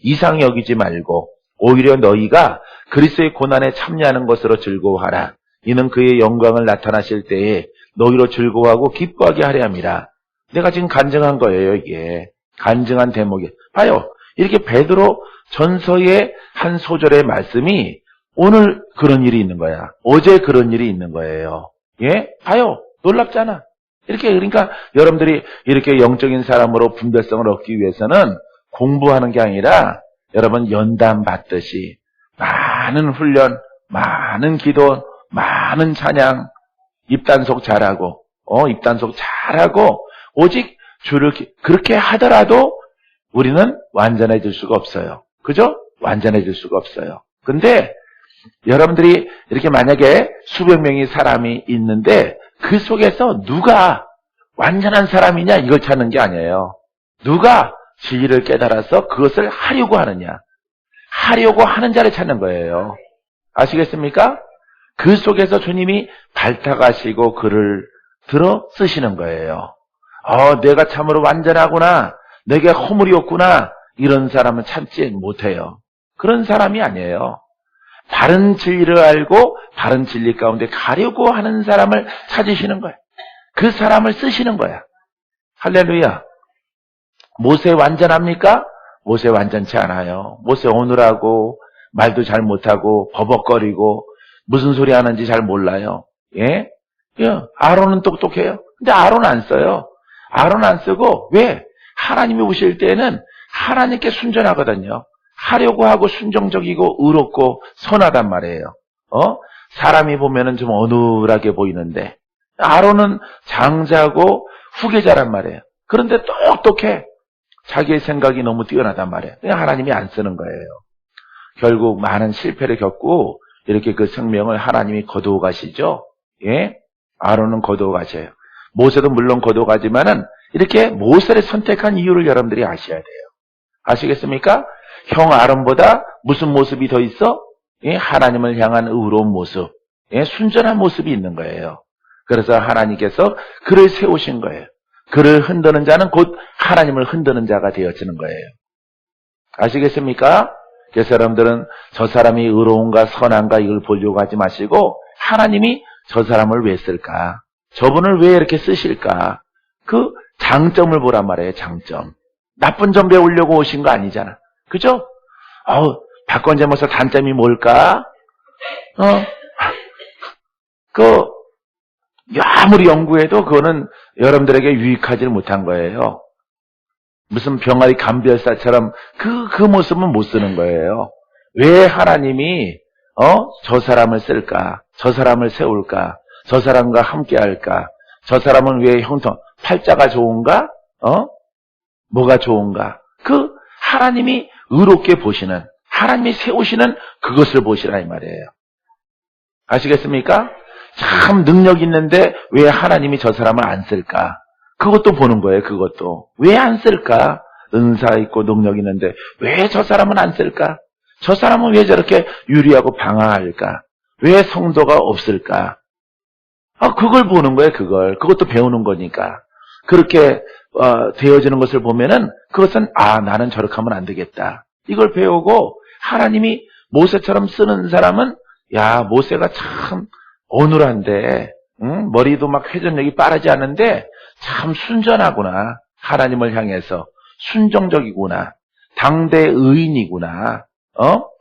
이상히 여기지 말고 오히려 너희가 그리스도의 고난에 참여하는 것으로 즐거워하라. 이는 그의 영광을 나타나실 때에 너희로 즐거워하고 기뻐하게 하려 함이라. 내가 지금 간증한 거예요, 이게. 간증한 대목이. 봐요. 이렇게 베드로 전서의 한 소절의 말씀이 오늘 그런 일이 있는 거야. 어제 그런 일이 있는 거예요. 예? 봐요. 놀랍잖아. 이렇게, 그러니까 여러분들이 이렇게 영적인 사람으로 분별성을 얻기 위해서는 공부하는 게 아니라 여러분 연단 받듯이 많은 훈련, 많은 기도, 많은 찬양, 입단속 잘하고, 오직 주를 그렇게 하더라도 우리는 완전해질 수가 없어요. 그죠? 완전해질 수가 없어요. 근데 여러분들이 이렇게 만약에 수백 명의 사람이 있는데 그 속에서 누가 완전한 사람이냐 이걸 찾는 게 아니에요. 누가 진리를 깨달아서 그것을 하려고 하느냐. 하려고 하는 자를 찾는 거예요. 아시겠습니까? 그 속에서 주님이 발탁하시고 글을 들어 쓰시는 거예요. 내가 참으로 완전하구나. 내게 허물이 없구나. 이런 사람은 참지 못해요. 그런 사람이 아니에요. 바른 진리를 알고 바른 진리 가운데 가려고 하는 사람을 찾으시는 거예요. 그 사람을 쓰시는 거야. 할렐루야. 모세 완전합니까? 모세 완전치 않아요. 모세 오늘하고 말도 잘 못하고 버벅거리고 무슨 소리 하는지 잘 몰라요. 예? 아론은 똑똑해요. 근데 아론 안 써요. 아론 안 쓰고 왜? 하나님이 오실 때는 하나님께 순전하거든요. 하려고 하고 순정적이고 의롭고 선하단 말이에요. 사람이 보면은 좀 어눌하게 보이는데 아론은 장자고 후계자란 말이에요. 그런데 똑똑해. 자기의 생각이 너무 뛰어나단 말이에요. 그냥 하나님이 안 쓰는 거예요. 결국 많은 실패를 겪고 이렇게 그 생명을 하나님이 거두어 가시죠. 예? 아론은 거두어 가셔요. 모세도 물론 거두어 가지만은 이렇게 모세를 선택한 이유를 여러분들이 아셔야 돼요. 아시겠습니까? 형 아론보다 무슨 모습이 더 있어? 예? 하나님을 향한 의로운 모습, 예? 순전한 모습이 있는 거예요. 그래서 하나님께서 그를 세우신 거예요. 그를 흔드는 자는 곧 하나님을 흔드는 자가 되어지는 거예요. 아시겠습니까? 그래서 여러분들은 저 사람이 의로운가 선한가 이걸 보려고 하지 마시고 하나님이 저 사람을 왜 쓸까? 저분을 왜 이렇게 쓰실까? 그 장점을 보란 말이에요. 장점. 나쁜 점 배우려고 오신 거 아니잖아. 그죠? 박건재 목사 단점이 뭘까? 아무리 연구해도 그거는 여러분들에게 유익하지 못한 거예요. 무슨 병아리 감별사처럼 그 모습은 못 쓰는 거예요. 왜 하나님이 저 사람을 쓸까? 저 사람을 세울까? 저 사람과 함께 할까? 저 사람은 왜 팔자가 좋은가? 뭐가 좋은가? 그 하나님이 의롭게 보시는, 하나님이 세우시는 그것을 보시라 이 말이에요. 아시겠습니까? 참 능력 있는데 왜 하나님이 저 사람을 안 쓸까? 그것도 보는 거예요. 그것도. 왜 안 쓸까? 은사 있고 능력 있는데 왜 저 사람은 안 쓸까? 저 사람은 왜 저렇게 유리하고 방황할까? 왜 성도가 없을까? 그걸 보는 거예요. 그것도 배우는 거니까. 그렇게 되어지는 것을 보면은 그것은 나는 저렇게 하면 안 되겠다. 이걸 배우고 하나님이 모세처럼 쓰는 사람은 모세가 참 어눌한데 머리도 막 회전력이 빠르지 않은데 참 순전하구나. 하나님을 향해서 순정적이구나. 당대 의인이구나.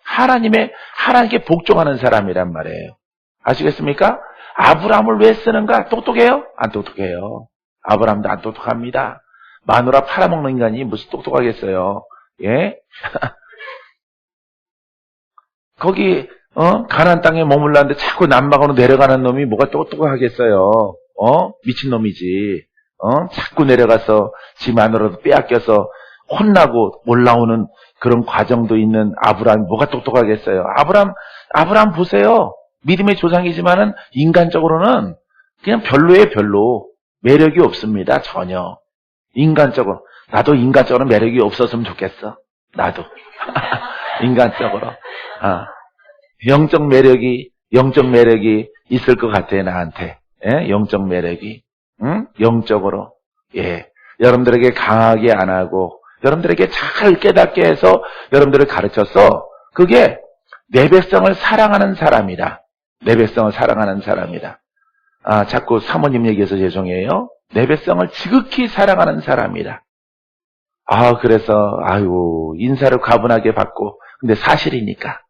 하나님께 복종하는 사람이란 말이에요. 아시겠습니까? 아브라함을 왜 쓰는가? 똑똑해요? 안 똑똑해요. 아브라함도 안 똑똑합니다. 마누라 팔아먹는 인간이 무슨 똑똑하겠어요. 예? 거기 가나안 땅에 머물렀는데 자꾸 남방으로 내려가는 놈이 뭐가 똑똑하겠어요. 미친 놈이지. 자꾸 내려가서 지 마누라도 빼앗겨서 혼나고 올라오는 그런 과정도 있는 아브라함이 뭐가 똑똑하겠어요. 아브라함 보세요. 믿음의 조상이지만은 인간적으로는 그냥 별로예요, 별로. 매력이 없습니다, 전혀. 인간적으로. 나도 인간적으로 매력이 없었으면 좋겠어. 나도. 인간적으로. 영적 매력이 있을 것 같아요, 나한테. 예? 영적 매력이. 응? 영적으로. 예. 여러분들에게 강하게 안 하고, 여러분들에게 잘 깨닫게 해서 여러분들을 가르쳐서, 그게 내 백성을 사랑하는 사람이다. 내 백성을 사랑하는 사람이다. 자꾸 사모님 얘기해서 죄송해요. 내 백성을 지극히 사랑하는 사람이다. 그래서, 인사를 과분하게 받고, 근데 사실이니까.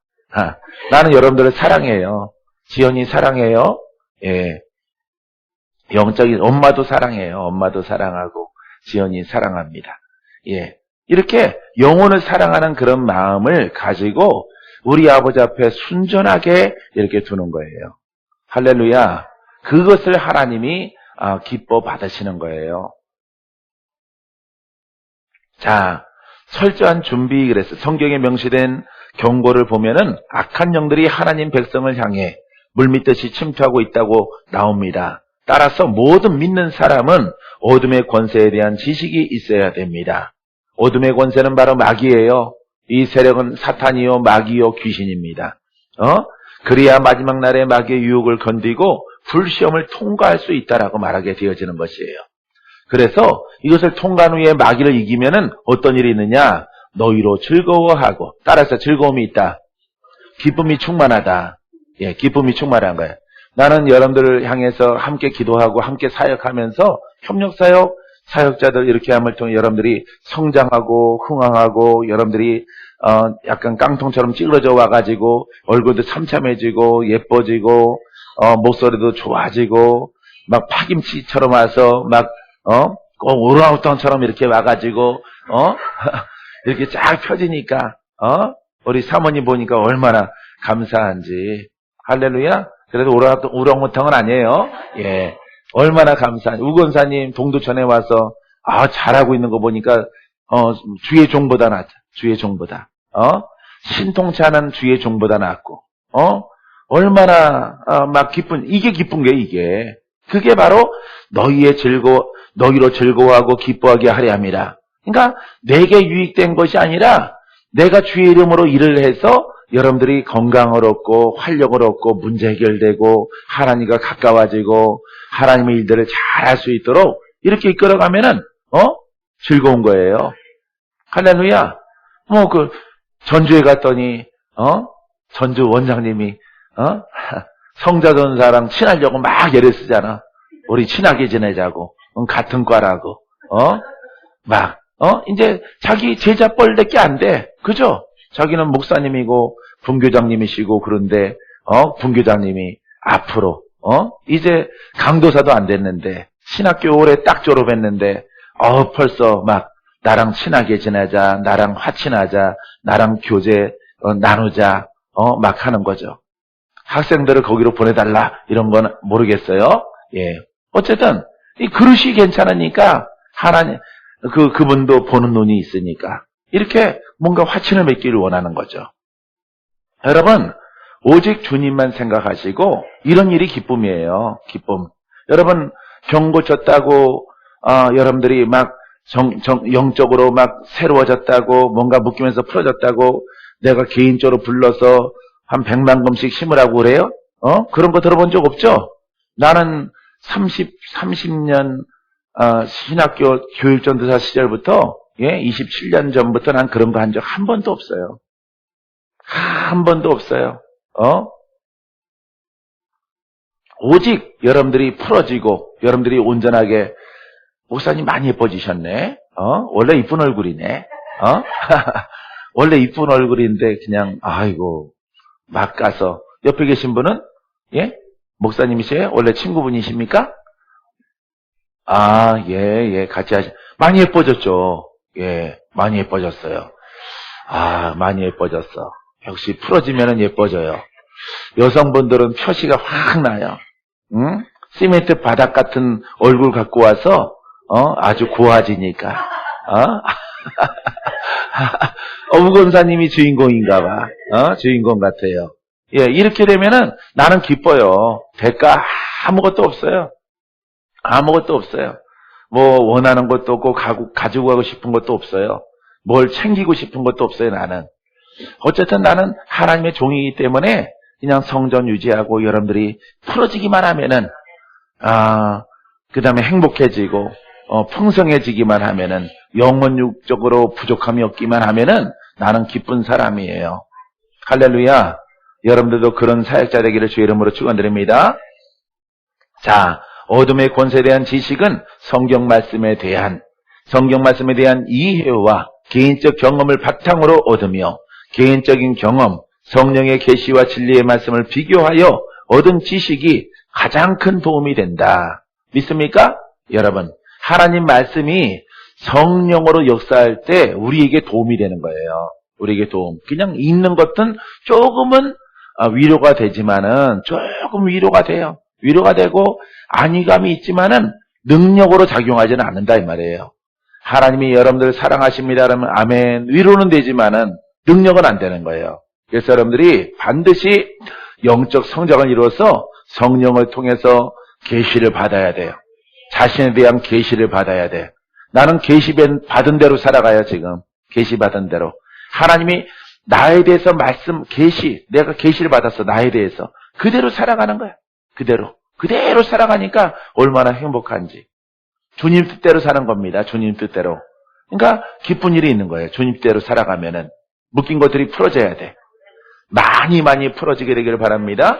나는 여러분들을 사랑해요. 지연이 사랑해요. 예. 영적인 엄마도 사랑해요. 엄마도 사랑하고, 지연이 사랑합니다. 예. 이렇게 영혼을 사랑하는 그런 마음을 가지고, 우리 아버지 앞에 순전하게 이렇게 두는 거예요. 할렐루야. 그것을 하나님이 기뻐 받으시는 거예요. 자, 철저한 준비 그랬어. 성경에 명시된 경고를 보면은 악한 영들이 하나님 백성을 향해 물밀듯이 침투하고 있다고 나옵니다. 따라서 모든 믿는 사람은 어둠의 권세에 대한 지식이 있어야 됩니다. 어둠의 권세는 바로 마귀예요. 이 세력은 사탄이요 마귀요 귀신입니다. 그래야 마지막 날에 마귀의 유혹을 건디고 불시험을 통과할 수 있다라고 말하게 되어지는 것이에요. 그래서 이것을 통과한 후에 마귀를 이기면은 어떤 일이 있느냐? 너희로 즐거워하고, 따라서 즐거움이 있다. 기쁨이 충만하다. 예, 기쁨이 충만한 거예요. 나는 여러분들을 향해서 함께 기도하고 함께 사역하면서 협력사역, 사역자들 이렇게 함을 통해 여러분들이 성장하고 흥황하고 여러분들이 약간 깡통처럼 찌그러져 와가지고 얼굴도 참참해지고 예뻐지고 목소리도 좋아지고 막 파김치처럼 와서 막 오랑우탄처럼 이렇게 와가지고 이렇게 쫙 펴지니까 우리 사모님 보니까 얼마나 감사한지. 할렐루야. 그래도 우렁우탕은 아니에요. 예, 얼마나 감사한지. 우건사님 동두천에 와서 잘하고 있는 거 보니까 주의 종보다 낫다. 주의 종보다. 신통치 않은 주의 종보다 낫고 얼마나 막 기쁜, 이게 기쁜 게 이게. 그게 바로 너희로 즐거워하고 기뻐하게 하려 함이라. 그러니까 내게 유익된 것이 아니라 내가 주의 이름으로 일을 해서 여러분들이 건강을 얻고 활력을 얻고 문제 해결되고 하나님과 가까워지고 하나님의 일들을 잘 할 수 있도록 이렇게 이끌어가면은 즐거운 거예요. 할렐루야. 전주에 갔더니 전주 원장님이 성자전사랑 친하려고 막 애를 쓰잖아. 우리 친하게 지내자고. 같은 과라고. 이제 자기 제자 뻘밖에 안 돼. 그죠? 자기는 목사님이고 분교장님이시고 그런데 분교장님이 앞으로 이제 강도사도 안 됐는데 신학교 올해 딱 졸업했는데 벌써 막 나랑 친하게 지내자, 나랑 화친하자, 나랑 교제 나누자 막 하는 거죠. 학생들을 거기로 보내달라 이런 건 모르겠어요. 예, 어쨌든 이 그릇이 괜찮으니까 하나님 그분도 보는 눈이 있으니까 이렇게 뭔가 화친을 맺기를 원하는 거죠. 여러분, 오직 주님만 생각하시고 이런 일이 기쁨이에요. 기쁨. 여러분 병 고쳤다고 여러분들이 막 영적으로 막 새로워졌다고 뭔가 묶이면서 풀어졌다고 내가 개인적으로 불러서 한 100만 금씩 심으라고 그래요? 그런 거 들어본 적 없죠? 나는 30년 신학교 교육전도사 시절부터 27년 전부터 난 그런 거 한 적 한 번도 없어요. 한 번도 없어요. 오직 여러분들이 풀어지고 여러분들이 온전하게 목사님 많이 예뻐지셨네. 원래 이쁜 얼굴이네. 원래 이쁜 얼굴인데 그냥 아이고 막 가서 옆에 계신 분은 목사님이세요? 원래 친구분이십니까? 예, 같이 많이 예뻐졌죠. 예, 많이 예뻐졌어요. 많이 예뻐졌어. 역시 풀어지면은 예뻐져요. 여성분들은 표시가 확 나요. 응? 시멘트 바닥 같은 얼굴 갖고 와서, 아주 고와지니까, 우건사님이 주인공인가 봐. 주인공 같아요. 예, 이렇게 되면은 나는 기뻐요. 대가 아무것도 없어요. 아무것도 없어요. 뭐 원하는 것도 없고 가지고 가고 싶은 것도 없어요. 뭘 챙기고 싶은 것도 없어요. 나는. 어쨌든 나는 하나님의 종이기 때문에 그냥 성전 유지하고 여러분들이 풀어지기만 하면은 그 다음에 행복해지고 풍성해지기만 하면은 영혼육적으로 부족함이 없기만 하면은 나는 기쁜 사람이에요. 할렐루야. 여러분들도 그런 사역자 되기를 주의 이름으로 축원드립니다. 자, 어둠의 권세에 대한 지식은 성경 말씀에 대한 이해와 개인적 경험을 바탕으로 얻으며 개인적인 경험, 성령의 계시와 진리의 말씀을 비교하여 얻은 지식이 가장 큰 도움이 된다. 믿습니까? 여러분, 하나님 말씀이 성령으로 역사할 때 우리에게 도움이 되는 거예요. 우리에게 도움. 그냥 읽는 것은 조금은 위로가 되지만은 조금 위로가 돼요. 위로가 되고 안위감이 있지만은 능력으로 작용하지는 않는다 이 말이에요. 하나님이 여러분들 사랑하십니다 그러면 아멘, 위로는 되지만은 능력은 안 되는 거예요. 그래서 여러분들이 반드시 영적 성장을 이루어서 성령을 통해서 계시를 받아야 돼요. 자신에 대한 계시를 받아야 돼. 나는 계시 받은 대로 살아가요. 지금 계시 받은 대로 하나님이 나에 대해서 내가 계시를 받았어. 나에 대해서 그대로 살아가는 거야. 그대로 살아가니까 얼마나 행복한지. 주님 뜻대로 사는 겁니다. 주님 뜻대로. 그러니까 기쁜 일이 있는 거예요. 주님 뜻대로 살아가면은 묶인 것들이 풀어져야 돼. 많이 풀어지게 되기를 바랍니다.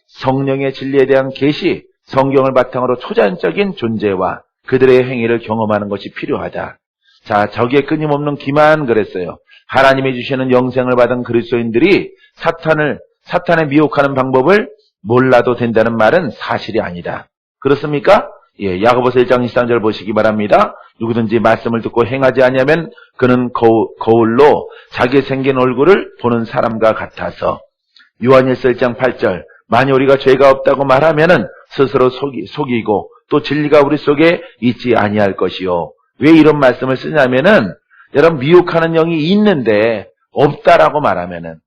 성령의 진리에 대한 계시, 성경을 바탕으로 초자연적인 존재와 그들의 행위를 경험하는 것이 필요하다. 자, 저기에 끊임없는 기만 그랬어요. 하나님이 주시는 영생을 받은 그리스도인들이 사탄을 미혹하는 방법을 몰라도 된다는 말은 사실이 아니다. 그렇습니까? 예, 야고보서 1장 23절 보시기 바랍니다. 누구든지 말씀을 듣고 행하지 아니하면 그는 거울로 자기 생긴 얼굴을 보는 사람과 같아서. 요한일서 1장 8절 만일 우리가 죄가 없다고 말하면은 스스로 속이고 또 진리가 우리 속에 있지 아니할 것이요. 왜 이런 말씀을 쓰냐면은 여러분 미혹하는 영이 있는데 없다라고 말하면은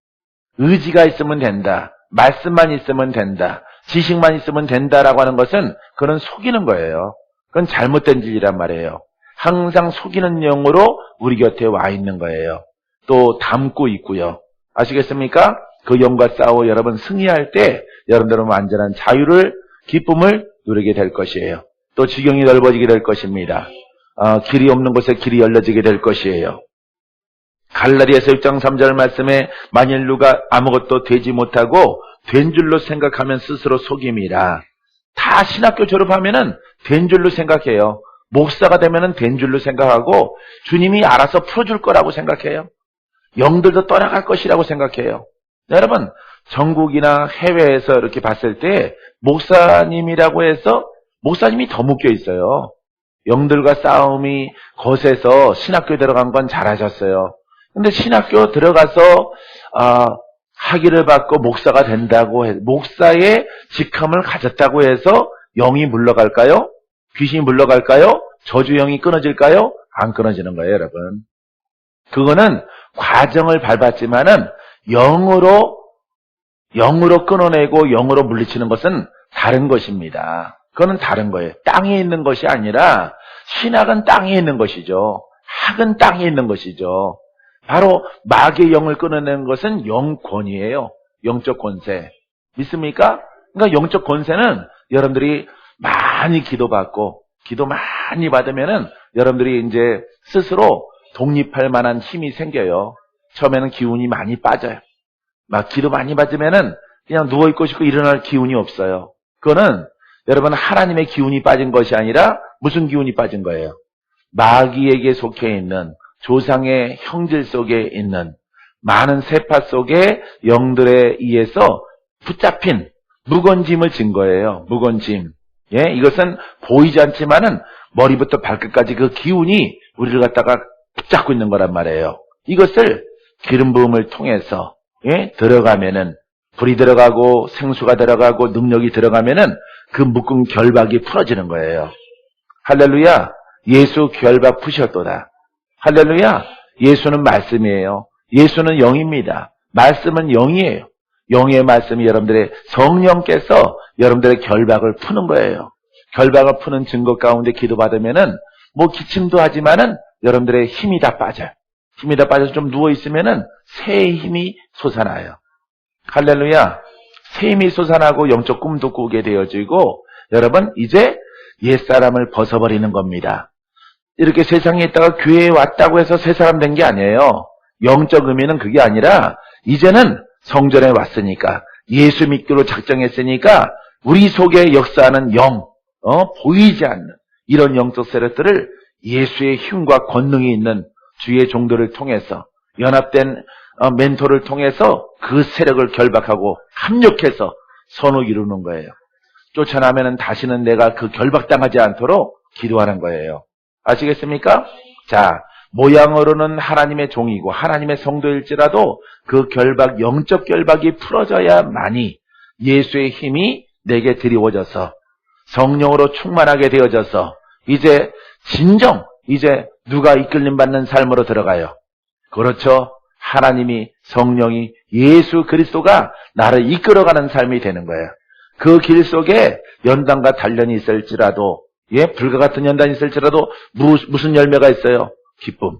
의지가 있으면 된다. 말씀만 있으면 된다. 지식만 있으면 된다라고 하는 것은 그건 속이는 거예요. 그건 잘못된 진리란 말이에요. 항상 속이는 영으로 우리 곁에 와 있는 거예요. 또 담고 있고요. 아시겠습니까? 그 영과 싸워 여러분 승리할 때 여러분들은 완전한 자유를, 기쁨을 누리게 될 것이에요. 또 지경이 넓어지게 될 것입니다. 길이 없는 곳에 길이 열려지게 될 것이에요. 갈라디아서 6장 3절 말씀에 만일 누가 아무것도 되지 못하고 된 줄로 생각하면 스스로 속임이라. 다 신학교 졸업하면은 된 줄로 생각해요. 목사가 되면은 된 줄로 생각하고 주님이 알아서 풀어줄 거라고 생각해요. 영들도 떠나갈 것이라고 생각해요. 여러분, 전국이나 해외에서 이렇게 봤을 때 목사님이라고 해서 목사님이 더 묶여 있어요. 영들과 싸움이 거세서 신학교에 들어간 건 잘하셨어요. 근데 신학교 들어가서 학위를 받고 목사가 된다고 해서 목사의 직함을 가졌다고 해서 영이 물러갈까요? 귀신이 물러갈까요? 저주영이 끊어질까요? 안 끊어지는 거예요, 여러분. 그거는 과정을 밟았지만은 영으로 끊어내고 영으로 물리치는 것은 다른 것입니다. 그거는 다른 거예요. 땅에 있는 것이 아니라 신학은 땅에 있는 것이죠. 학은 땅에 있는 것이죠. 바로 마귀의 영을 끊어내는 것은 영권이에요. 영적 권세. 믿습니까? 그러니까 영적 권세는 여러분들이 많이 기도받고 기도 많이 받으면은 여러분들이 이제 스스로 독립할 만한 힘이 생겨요. 처음에는 기운이 많이 빠져요. 막 기도 많이 받으면은 그냥 누워있고 싶고 일어날 기운이 없어요. 그거는 여러분 하나님의 기운이 빠진 것이 아니라 무슨 기운이 빠진 거예요? 마귀에게 속해 있는 조상의 형질 속에 있는 많은 세파 속에 영들에 의해서 붙잡힌 무거운 짐을 진 거예요. 무거운 짐. 예, 이것은 보이지 않지만은 머리부터 발끝까지 그 기운이 우리를 갖다가 붙잡고 있는 거란 말이에요. 이것을 기름 부음을 통해서 들어가면은 불이 들어가고 생수가 들어가고 능력이 들어가면은 그 묶은 결박이 풀어지는 거예요. 할렐루야. 예수 결박 푸셨도다. 할렐루야. 예수는 말씀이에요. 예수는 영입니다. 말씀은 영이에요. 영의 말씀이 여러분들의 성령께서 여러분들의 결박을 푸는 거예요. 결박을 푸는 증거 가운데 기도받으면은 뭐 기침도 하지만은 여러분들의 힘이 다 빠져요. 힘이 다 빠져서 좀 누워있으면은 새의 힘이 솟아나요. 할렐루야. 새 힘이 솟아나고 영적 꿈도 꾸게 되어지고 여러분 이제 옛사람을 벗어버리는 겁니다. 이렇게 세상에 있다가 교회에 왔다고 해서 새 사람 된 게 아니에요. 영적 의미는 그게 아니라 이제는 성전에 왔으니까 예수 믿기로 작정했으니까 우리 속에 역사하는 영, 보이지 않는 이런 영적 세력들을 예수의 힘과 권능이 있는 주의 종들을 통해서 연합된 멘토를 통해서 그 세력을 결박하고 합력해서 선을 이루는 거예요. 쫓아나면은 다시는 내가 그 결박당하지 않도록 기도하는 거예요. 아시겠습니까? 자, 모양으로는 하나님의 종이고 하나님의 성도일지라도 그 결박, 영적 결박이 풀어져야만이 예수의 힘이 내게 드리워져서 성령으로 충만하게 되어져서 이제 진정, 이제 누가 이끌림 받는 삶으로 들어가요? 그렇죠. 하나님이, 성령이, 예수 그리스도가 나를 이끌어가는 삶이 되는 거예요. 그 길 속에 연단과 단련이 있을지라도, 불과 같은 연단이 있을지라도 무슨 열매가 있어요? 기쁨.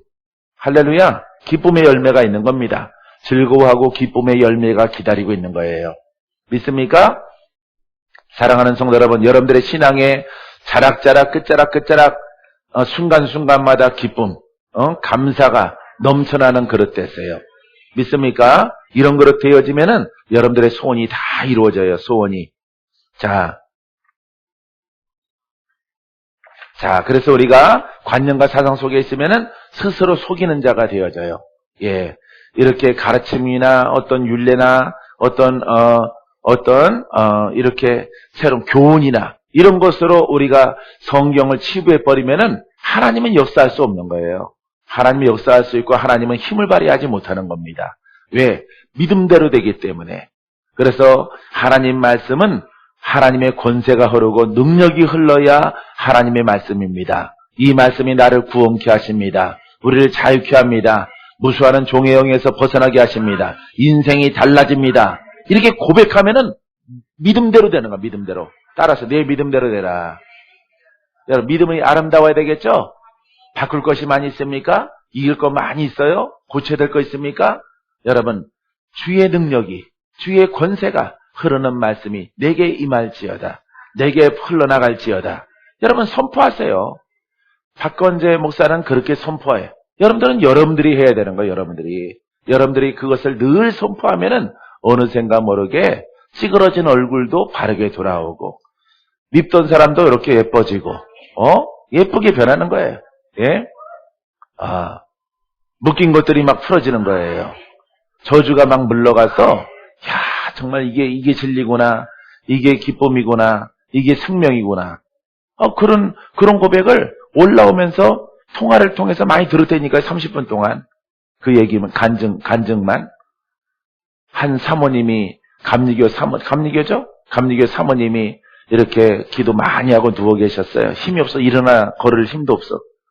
할렐루야. 기쁨의 열매가 있는 겁니다. 즐거워하고 기쁨의 열매가 기다리고 있는 거예요. 믿습니까? 사랑하는 성도 여러분, 여러분들의 신앙에 자락자락 끝자락 순간순간마다 기쁨, 감사가 넘쳐나는 그릇 됐어요. 믿습니까? 이런 그릇 되어지면은 여러분들의 소원이 다 이루어져요. 소원이. 자, 그래서 우리가 관념과 사상 속에 있으면은 스스로 속이는 자가 되어져요. 이렇게 가르침이나 어떤 율례나 이렇게 새로운 교훈이나 이런 것으로 우리가 성경을 치부해 버리면은 하나님은 역사할 수 없는 거예요. 하나님이 역사할 수 있고 하나님은 힘을 발휘하지 못하는 겁니다. 왜? 믿음대로 되기 때문에. 그래서 하나님 말씀은 하나님의 권세가 흐르고 능력이 흘러야 하나님의 말씀입니다. 이 말씀이 나를 구원케 하십니다. 우리를 자유케 합니다. 무수하는 종의 영에서 벗어나게 하십니다. 인생이 달라집니다. 이렇게 고백하면은 믿음대로 되는 거야. 믿음대로. 따라서 내 믿음대로 되라. 여러분, 믿음이 아름다워야 되겠죠? 바꿀 것이 많이 있습니까? 이길 거 많이 있어요? 고쳐야 될 거 있습니까? 여러분, 주의 능력이, 주의 권세가 흐르는 말씀이 내게 임할지어다. 내게 흘러나갈지어다. 여러분 선포하세요. 박건재 목사는 그렇게 선포해요. 여러분들은 여러분들이 해야 되는 거예요. 여러분들이 그것을 늘 선포하면은 어느샌가 모르게 찌그러진 얼굴도 바르게 돌아오고 밉던 사람도 이렇게 예뻐지고 예쁘게 변하는 거예요. 묶인 것들이 막 풀어지는 거예요. 저주가 막 물러가서 정말 이게 진리구나, 이게 기쁨이구나, 이게 생명이구나. 그런 고백을 올라오면서 통화를 통해서 많이 들을 테니까 30분 동안 그 얘기만 간증만 한 사모님이 감리교죠? 감리교 사모님이 이렇게 기도 많이 하고 누워 계셨어요. 힘이 없어 일어나 걸을 힘도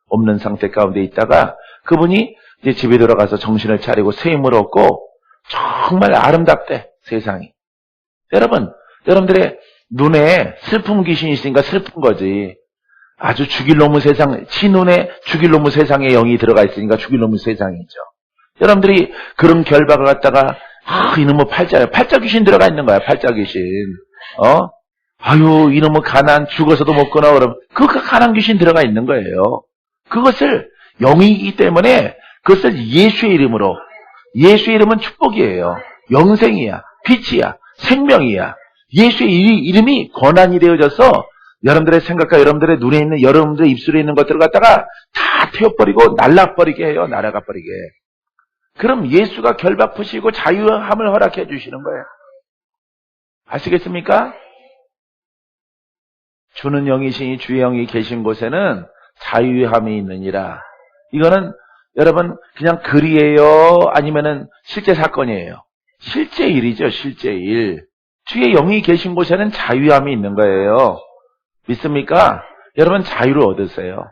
없는 상태 가운데 있다가 그분이 이제 집에 들어가서 정신을 차리고 새 힘을 얻고 정말 아름답대 세상이. 여러분들의 눈에 슬픔 귀신이 있으니까 슬픈 거지. 아주 죽일 놈의 세상, 지 눈에 죽일 놈의 세상에 영이 들어가 있으니까 죽일 놈의 세상이죠. 여러분들이 그런 결박을 갖다가 이놈의 팔자 귀신 들어가 있는 거야. 팔자 귀신. 아유 이놈의 가난 죽어서도 못 끊어. 그러면 그 가난 귀신 들어가 있는 거예요. 그것을 영이기 때문에 그것을 예수의 이름으로. 예수의 이름은 축복이에요. 영생이야. 빛이야. 생명이야. 예수의 이름이 권한이 되어져서 여러분들의 생각과 여러분들의 눈에 있는 여러분들의 입술에 있는 것들을 갖다가 다 태워버리고 날라버리게 해요. 날아가버리게. 그럼 예수가 결박 푸시고 자유함을 허락해 주시는 거예요. 아시겠습니까? 주는 영이시니 주의 영이 계신 곳에는 자유함이 있느니라. 이거는 여러분 그냥 글이에요? 아니면은 실제 사건이에요? 실제 일이죠. 실제 일. 주의 영이 계신 곳에는 자유함이 있는 거예요. 믿습니까? 여러분 자유를 얻으세요.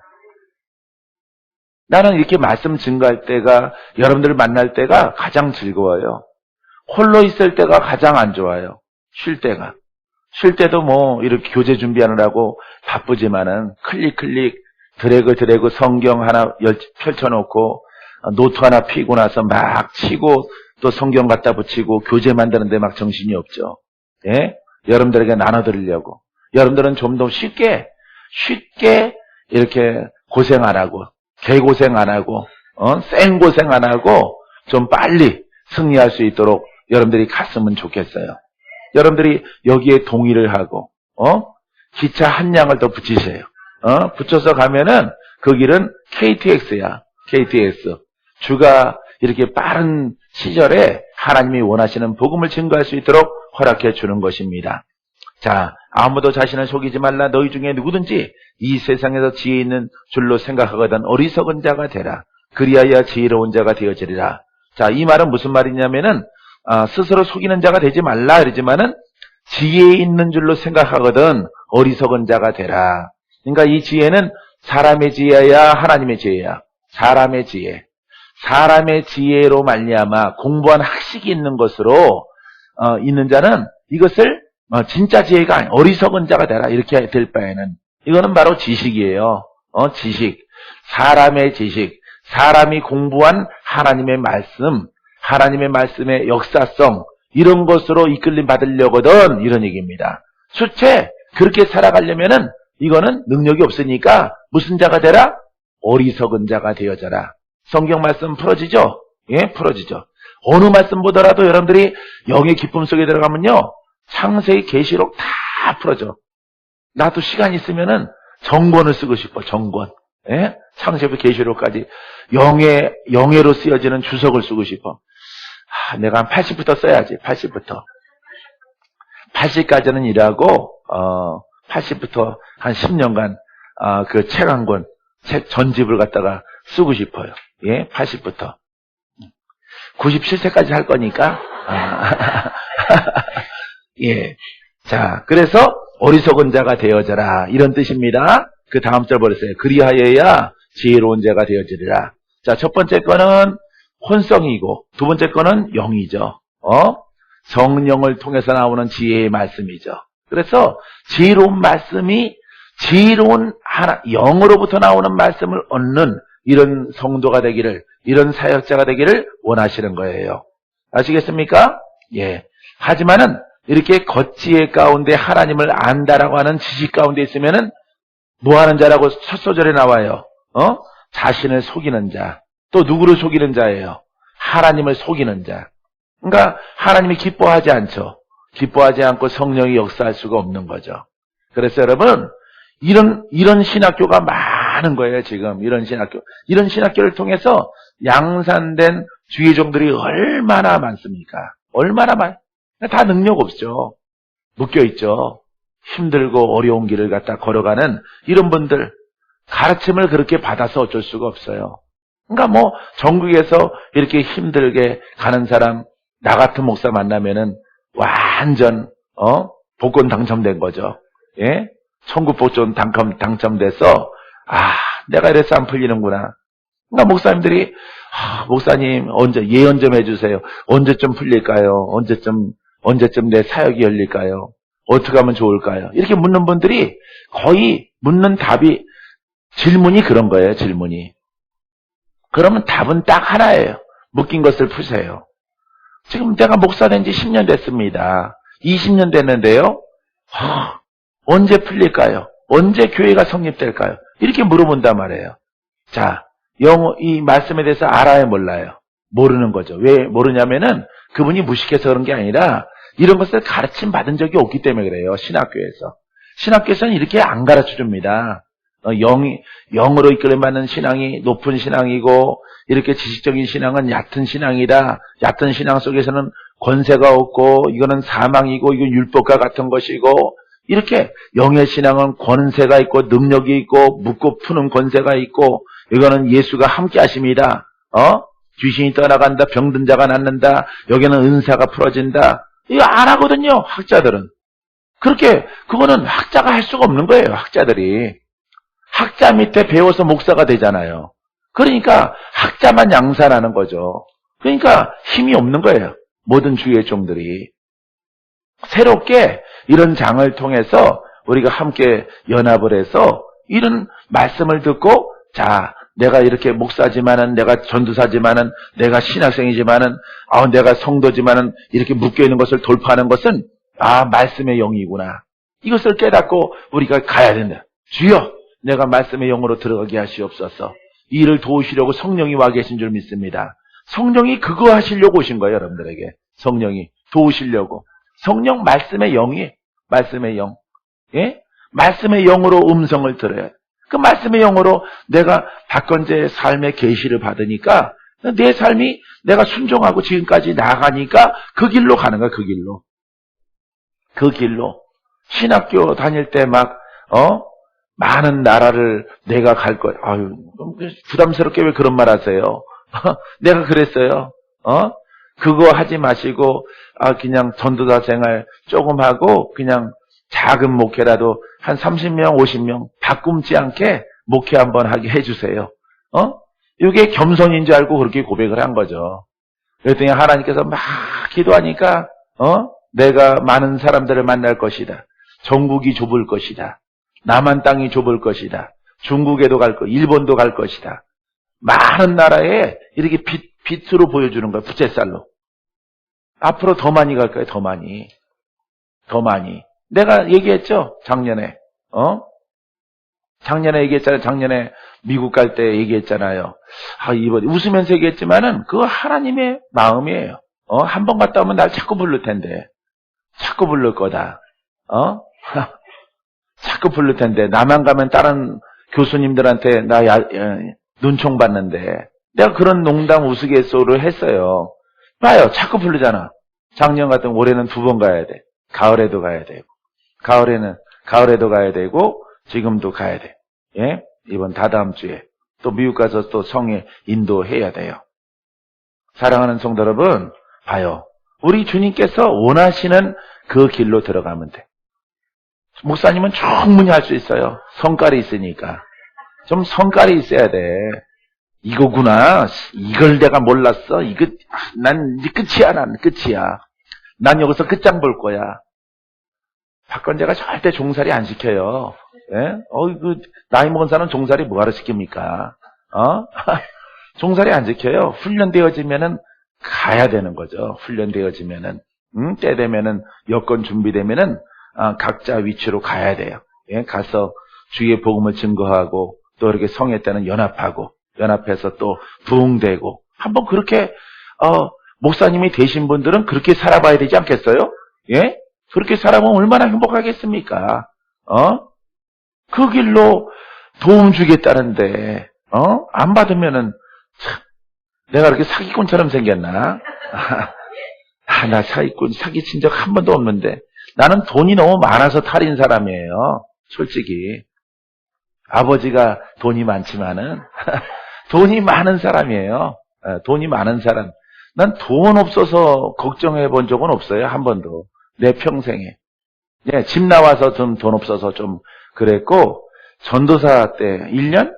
나는 이렇게 말씀 증거할 때가 여러분들을 만날 때가 가장 즐거워요. 홀로 있을 때가 가장 안 좋아요. 쉴 때도 뭐 이렇게 교재 준비하느라고 바쁘지만은 클릭 드래그 성경 하나 펼쳐놓고 노트 하나 피고 나서 막 치고 또 성경 갖다 붙이고 교재 만드는데 막 정신이 없죠. 여러분들에게 나눠드리려고. 여러분들은 좀 더 쉽게 이렇게 고생 안 하고 개고생 안 하고 생고생 안 하고 좀 빨리 승리할 수 있도록 여러분들이 갔으면 좋겠어요. 여러분들이 여기에 동의를 하고 기차 한 량을 더 붙이세요. 붙여서 가면은 그 길은 KTX야. KTX. 주가 이렇게 빠른 시절에 하나님이 원하시는 복음을 증거할 수 있도록 허락해 주는 것입니다. 자, 아무도 자신을 속이지 말라. 너희 중에 누구든지 이 세상에서 지혜 있는 줄로 생각하거든 어리석은 자가 되라. 그리하여 지혜로운 자가 되어지리라. 자, 이 말은 무슨 말이냐면은 스스로 속이는 자가 되지 말라 그러지만은 지혜 있는 줄로 생각하거든 어리석은 자가 되라. 그러니까 이 지혜는 사람의 지혜야 하나님의 지혜야. 사람의 지혜. 사람의 지혜로 말미암아 공부한 학식이 있는 것으로 있는 자는 이것을 진짜 지혜가 아니 어리석은 자가 되라 이렇게 될 바에는 이거는 바로 지식이에요. 지식. 사람의 지식. 사람이 공부한 하나님의 말씀, 하나님의 말씀의 역사성 이런 것으로 이끌림 받으려거든 이런 얘기입니다. 수체 그렇게 살아가려면은 이거는 능력이 없으니까 무슨 자가 되라? 어리석은 자가 되어져라. 성경 말씀 풀어지죠? 예, 풀어지죠. 어느 말씀 보더라도 여러분들이 영의 기쁨 속에 들어가면요. 창세기 계시록 다 풀어져. 나도 시간 있으면은 정권을 쓰고 싶어. 정권. 예? 창세기부터 계시록까지 영예로 쓰여지는 주석을 쓰고 싶어. 내가 한 80부터 써야지. 80부터. 80까지는 일하고 80부터 한 10년간 그 책 한 권, 책 전집을 갖다가 쓰고 싶어요. 예, 80부터. 97세까지 할 거니까. 예. 자, 그래서 어리석은 자가 되어져라. 이런 뜻입니다. 그 다음 절 버렸어요. 그리하여야 지혜로운 자가 되어지리라. 자, 첫 번째 거는 혼성이고, 두 번째 거는 영이죠. 성령을 통해서 나오는 지혜의 말씀이죠. 그래서 지혜로운 말씀이 지혜로운 영으로부터 나오는 말씀을 얻는 이런 성도가 되기를, 이런 사역자가 되기를 원하시는 거예요. 아시겠습니까? 예. 하지만은 이렇게 겉지혜 가운데 하나님을 안다라고 하는 지식 가운데 있으면은 뭐 하는 자라고 첫 소절에 나와요. 자신을 속이는 자. 또 누구를 속이는 자예요? 하나님을 속이는 자. 그러니까 하나님이 기뻐하지 않죠. 기뻐하지 않고 성령이 역사할 수가 없는 거죠. 그래서 여러분 이런 신학교가 많은 거예요. 지금 이런 신학교를 통해서 양산된 주의 종들이 얼마나 많습니까? 얼마나 다 능력 없죠. 묶여있죠. 힘들고 어려운 길을 갖다 걸어가는 이런 분들 가르침을 그렇게 받아서 어쩔 수가 없어요. 그러니까 전국에서 이렇게 힘들게 가는 사람 나 같은 목사 만나면은 완전 복권 당첨된 거죠. 예? 천국 복권 당첨돼서 내가 이래서 안 풀리는구나. 그러니까 목사님들이 목사님 예언 좀 해주세요. 언제쯤 풀릴까요? 언제쯤 내 사역이 열릴까요? 어떻게 하면 좋을까요? 이렇게 묻는 분들이 거의 묻는 답이 질문이 그런 거예요. 질문이. 그러면 답은 딱 하나예요. 묶인 것을 푸세요. 지금 내가 목사 된 지 10년 됐습니다. 20년 됐는데요. 언제 풀릴까요? 언제 교회가 성립될까요? 이렇게 물어본단 말이에요. 자, 이 말씀에 대해서 알아요, 몰라요? 모르는 거죠. 왜 모르냐면은 그분이 무식해서 그런 게 아니라 이런 것을 가르침 받은 적이 없기 때문에 그래요. 신학교에서. 신학교에서는 이렇게 안 가르쳐 줍니다. 영으로 이끌림받는 신앙이 높은 신앙이고 이렇게 지식적인 신앙은 얕은 신앙이다. 얕은 신앙 속에서는 권세가 없고 이거는 사망이고 이건 율법과 같은 것이고 이렇게 영의 신앙은 권세가 있고 능력이 있고 묶고 푸는 권세가 있고 이거는 예수가 함께 하십니다. 귀신이 떠나간다. 병든 자가 낫는다. 여기는 은사가 풀어진다. 이거 안 하거든요. 학자들은. 그거는 학자가 할 수가 없는 거예요. 학자들이. 학자 밑에 배워서 목사가 되잖아요. 그러니까 학자만 양산하는 거죠. 그러니까 힘이 없는 거예요. 모든 주의 종들이. 새롭게 이런 장을 통해서 우리가 함께 연합을 해서 이런 말씀을 듣고 자, 내가 이렇게 목사지만은 내가 전도사지만은 내가 신학생이지만은 내가 성도지만은 이렇게 묶여있는 것을 돌파하는 것은 말씀의 영이구나. 이것을 깨닫고 우리가 가야 된다. 주여 내가 말씀의 영으로 들어가게 하시옵소서. 이 일을 도우시려고 성령이 와 계신 줄 믿습니다. 성령이 그거 하시려고 오신 거예요. 여러분들에게. 성령이 도우시려고. 성령 말씀의 영이 말씀의 영. 예? 말씀의 영으로 음성을 들어요. 그 말씀의 영으로 내가 박건재의 삶의 계시를 받으니까 내 삶이 내가 순종하고 지금까지 나아가니까 그 길로 가는 거야. 그 길로. 그 길로. 신학교 다닐 때 많은 나라를 내가 갈 거야. 부담스럽게 왜 그런 말 하세요? 내가 그랬어요. 그거 하지 마시고, 그냥 전도사 생활 조금 하고, 그냥 작은 목회라도 한 30명, 50명 바꿈지 않게 목회 한번 하게 해주세요. 이게 겸손인 줄 알고 그렇게 고백을 한 거죠. 그랬더니 하나님께서 막 기도하니까 내가 많은 사람들을 만날 것이다. 전국이 좁을 것이다. 남한 땅이 좁을 것이다. 중국에도 갈 것, 일본도 갈 것이다. 많은 나라에 이렇게 빛으로 보여주는 거야. 부채살로. 앞으로 더 많이 갈 거야. 더 많이. 더 많이. 내가 얘기했죠. 작년에. 작년에 얘기했잖아요. 작년에 미국 갈 때 얘기했잖아요. 이번 웃으면서 얘기했지만은 그거 하나님의 마음이에요. 한 번 갔다 오면 날 자꾸 부를 텐데. 자꾸 부를 거다. 자꾸 부를 텐데. 나만 가면 다른 교수님들한테 나 눈총 받는데. 내가 그런 농담 우스갯소리를 했어요. 봐요. 자꾸 부르잖아. 작년 같은 올해는 2번 가야 돼. 가을에도 가야 되고. 가을에도 가야 되고 지금도 가야 돼. 예? 이번 다다음 주에 또 미국 가서 또 성에 인도해야 돼요. 사랑하는 성도 여러분, 봐요. 우리 주님께서 원하시는 그 길로 들어가면 돼. 목사님은 충분히 할 수 있어요. 성깔이 있으니까. 좀 성깔이 있어야 돼. 이거구나. 이걸 내가 몰랐어. 난 이제 끝이야. 난 끝이야. 난 여기서 끝장 볼 거야. 박건재가 절대 종살이 안 시켜요. 예? 나이 먹은 사람은 종살이 뭐하러 시킵니까? 종살이 안 시켜요. 훈련되어지면은 가야 되는 거죠. 훈련되어지면은. 때 되면은, 여건 준비되면은, 각자 위치로 가야 돼요. 예? 가서 주의 복음을 증거하고, 또 이렇게 성에 따른 연합하고, 연합해서 또 부흥되고, 한번 그렇게, 목사님이 되신 분들은 그렇게 살아봐야 되지 않겠어요? 예? 그렇게 살아보면 얼마나 행복하겠습니까? 그 길로 도움 주겠다는데, 안 받으면은, 참, 내가 그렇게 사기꾼처럼 생겼나? 나 사기친 적 한 번도 없는데, 나는 돈이 너무 많아서 탈인 사람이에요. 솔직히. 아버지가 돈이 많지만은, 돈이 많은 사람이에요. 돈이 많은 사람. 난 돈 없어서 걱정해 본 적은 없어요. 한 번도. 내 평생에. 예, 집 나와서 좀 돈 없어서 좀 그랬고, 전도사 때 1년?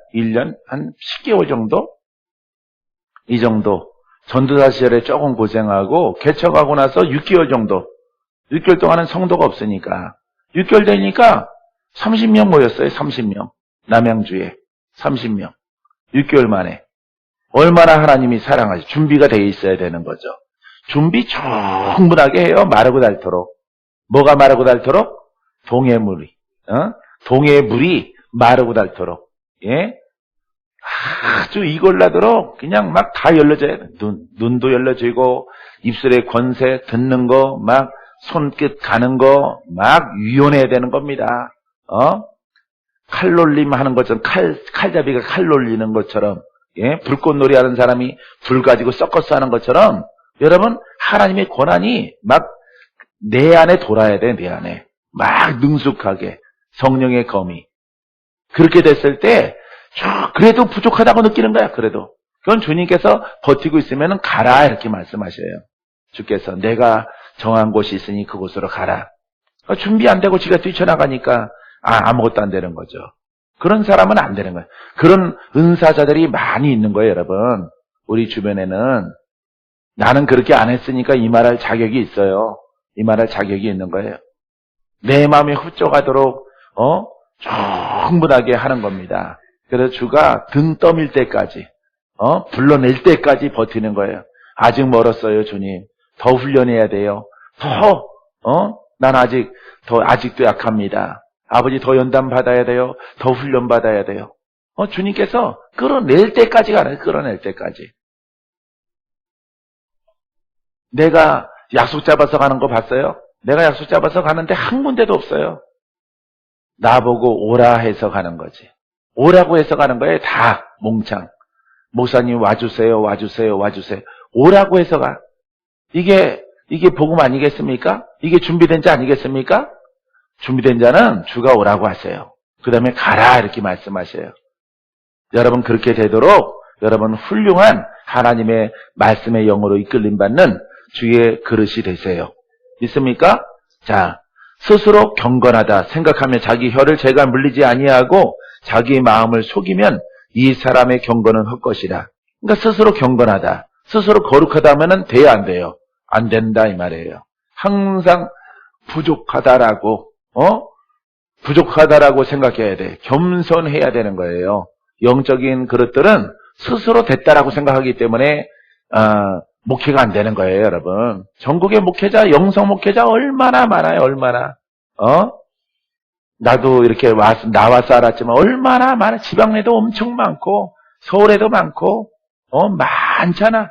한 10개월 정도? 이 정도. 전도사 시절에 조금 고생하고, 개척하고 나서 6개월 정도. 6개월 동안은 성도가 없으니까. 6개월 되니까 30명 모였어요. 30명. 남양주에. 30명. 6개월 만에. 얼마나 하나님이 사랑하시, 준비가 되어 있어야 되는 거죠. 준비 충분하게 해요. 마르고 닳도록. 뭐가 마르고 닳도록? 동해물이. 동해의 물이 마르고 닳도록. 예? 아주 이골라도록 그냥 막 다 열려져야 돼. 눈도 열려지고, 입술의 권세, 듣는 거, 막 손끝 가는 거, 막 유연해야 되는 겁니다. 칼놀림 하는 것처럼, 칼잡이가 칼 놀리는 것처럼, 예? 불꽃놀이 하는 사람이 불 가지고 섞어서 하는 것처럼, 여러분, 하나님의 권한이 막 내 안에 돌아야 돼, 내 안에. 막 능숙하게. 성령의 검이. 그렇게 됐을 때, 그래도 부족하다고 느끼는 거야, 그래도. 그건 주님께서 버티고 있으면 가라, 이렇게 말씀하셔요. 주께서 내가 정한 곳이 있으니 그곳으로 가라. 준비 안 되고 지가 뛰쳐나가니까, 아무것도 안 되는 거죠. 그런 사람은 안 되는 거예요. 그런 은사자들이 많이 있는 거예요, 여러분. 우리 주변에는. 나는 그렇게 안 했으니까 이 말할 자격이 있어요. 이 말할 자격이 있는 거예요. 내 마음이 흡족하도록, 충분하게 하는 겁니다. 그래서 주가 등 떠밀 때까지, 불러낼 때까지 버티는 거예요. 아직 멀었어요, 주님. 더 훈련해야 돼요. 난 아직도 약합니다. 아버지 더 연단 받아야 돼요. 더 훈련 받아야 돼요. 주님께서 끌어낼 때까지 가요. 끌어낼 때까지. 내가 약속 잡아서 가는 거 봤어요? 내가 약속 잡아서 가는데 한 군데도 없어요. 나보고 오라 해서 가는 거지. 오라고 해서 가는 거예요. 다 몽창. 목사님 와주세요. 오라고 해서 가. 이게 복음 아니겠습니까? 이게 준비된 자 아니겠습니까? 준비된 자는 주가 오라고 하세요. 그 다음에 가라 이렇게 말씀하셔요. 여러분 그렇게 되도록 여러분 훌륭한 하나님의 말씀의 영으로 이끌림 받는 주의 그릇이 되세요. 믿습니까? 자, 스스로 경건하다 생각하며 자기 혀를 죄가 물리지 아니하고 자기 마음을 속이면 이 사람의 경건은 헛것이라. 그러니까 스스로 경건하다, 스스로 거룩하다 하면은 돼야 안 돼요? 안 된다 이 말이에요. 항상 부족하다라고 부족하다라고 생각해야 돼. 겸손해야 되는 거예요. 영적인 그릇들은 스스로 됐다라고 생각하기 때문에 목회가 안 되는 거예요, 여러분. 전국의 목회자, 영성 목회자 얼마나 많아요, 얼마나. 나도 이렇게 나와서 알았지만 얼마나 많아. 지방에도 엄청 많고 서울에도 많고 많잖아.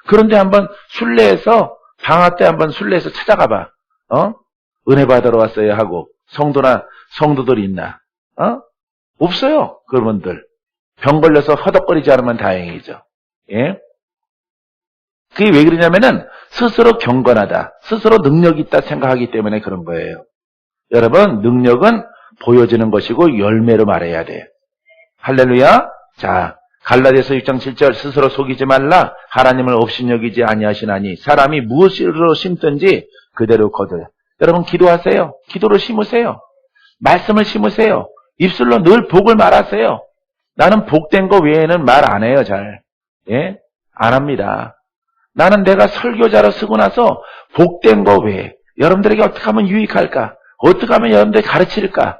그런데 한번 순례해서 방학 때 한번 순례해서 찾아가봐. 은혜 받으러 왔어요 하고 성도들이 있나? 없어요. 그분들 병 걸려서 허덕거리지 않으면 다행이죠. 예? 그게 왜 그러냐면은 스스로 경건하다, 스스로 능력이 있다 생각하기 때문에 그런 거예요. 여러분, 능력은 보여지는 것이고 열매로 말해야 돼. 할렐루야. 자, 갈라디아서 6장 7절 스스로 속이지 말라. 하나님을 업신여기지 아니하시나니 사람이 무엇으로 심든지 그대로 거두라. 여러분, 기도하세요. 기도로 심으세요. 말씀을 심으세요. 입술로 늘 복을 말하세요. 나는 복된 거 외에는 말 안 해요, 잘. 예? 안 합니다. 나는 내가 설교자로 쓰고 나서 복된 거 외에 여러분들에게 어떻게 하면 유익할까? 어떻게 하면 여러분들이 가르칠까?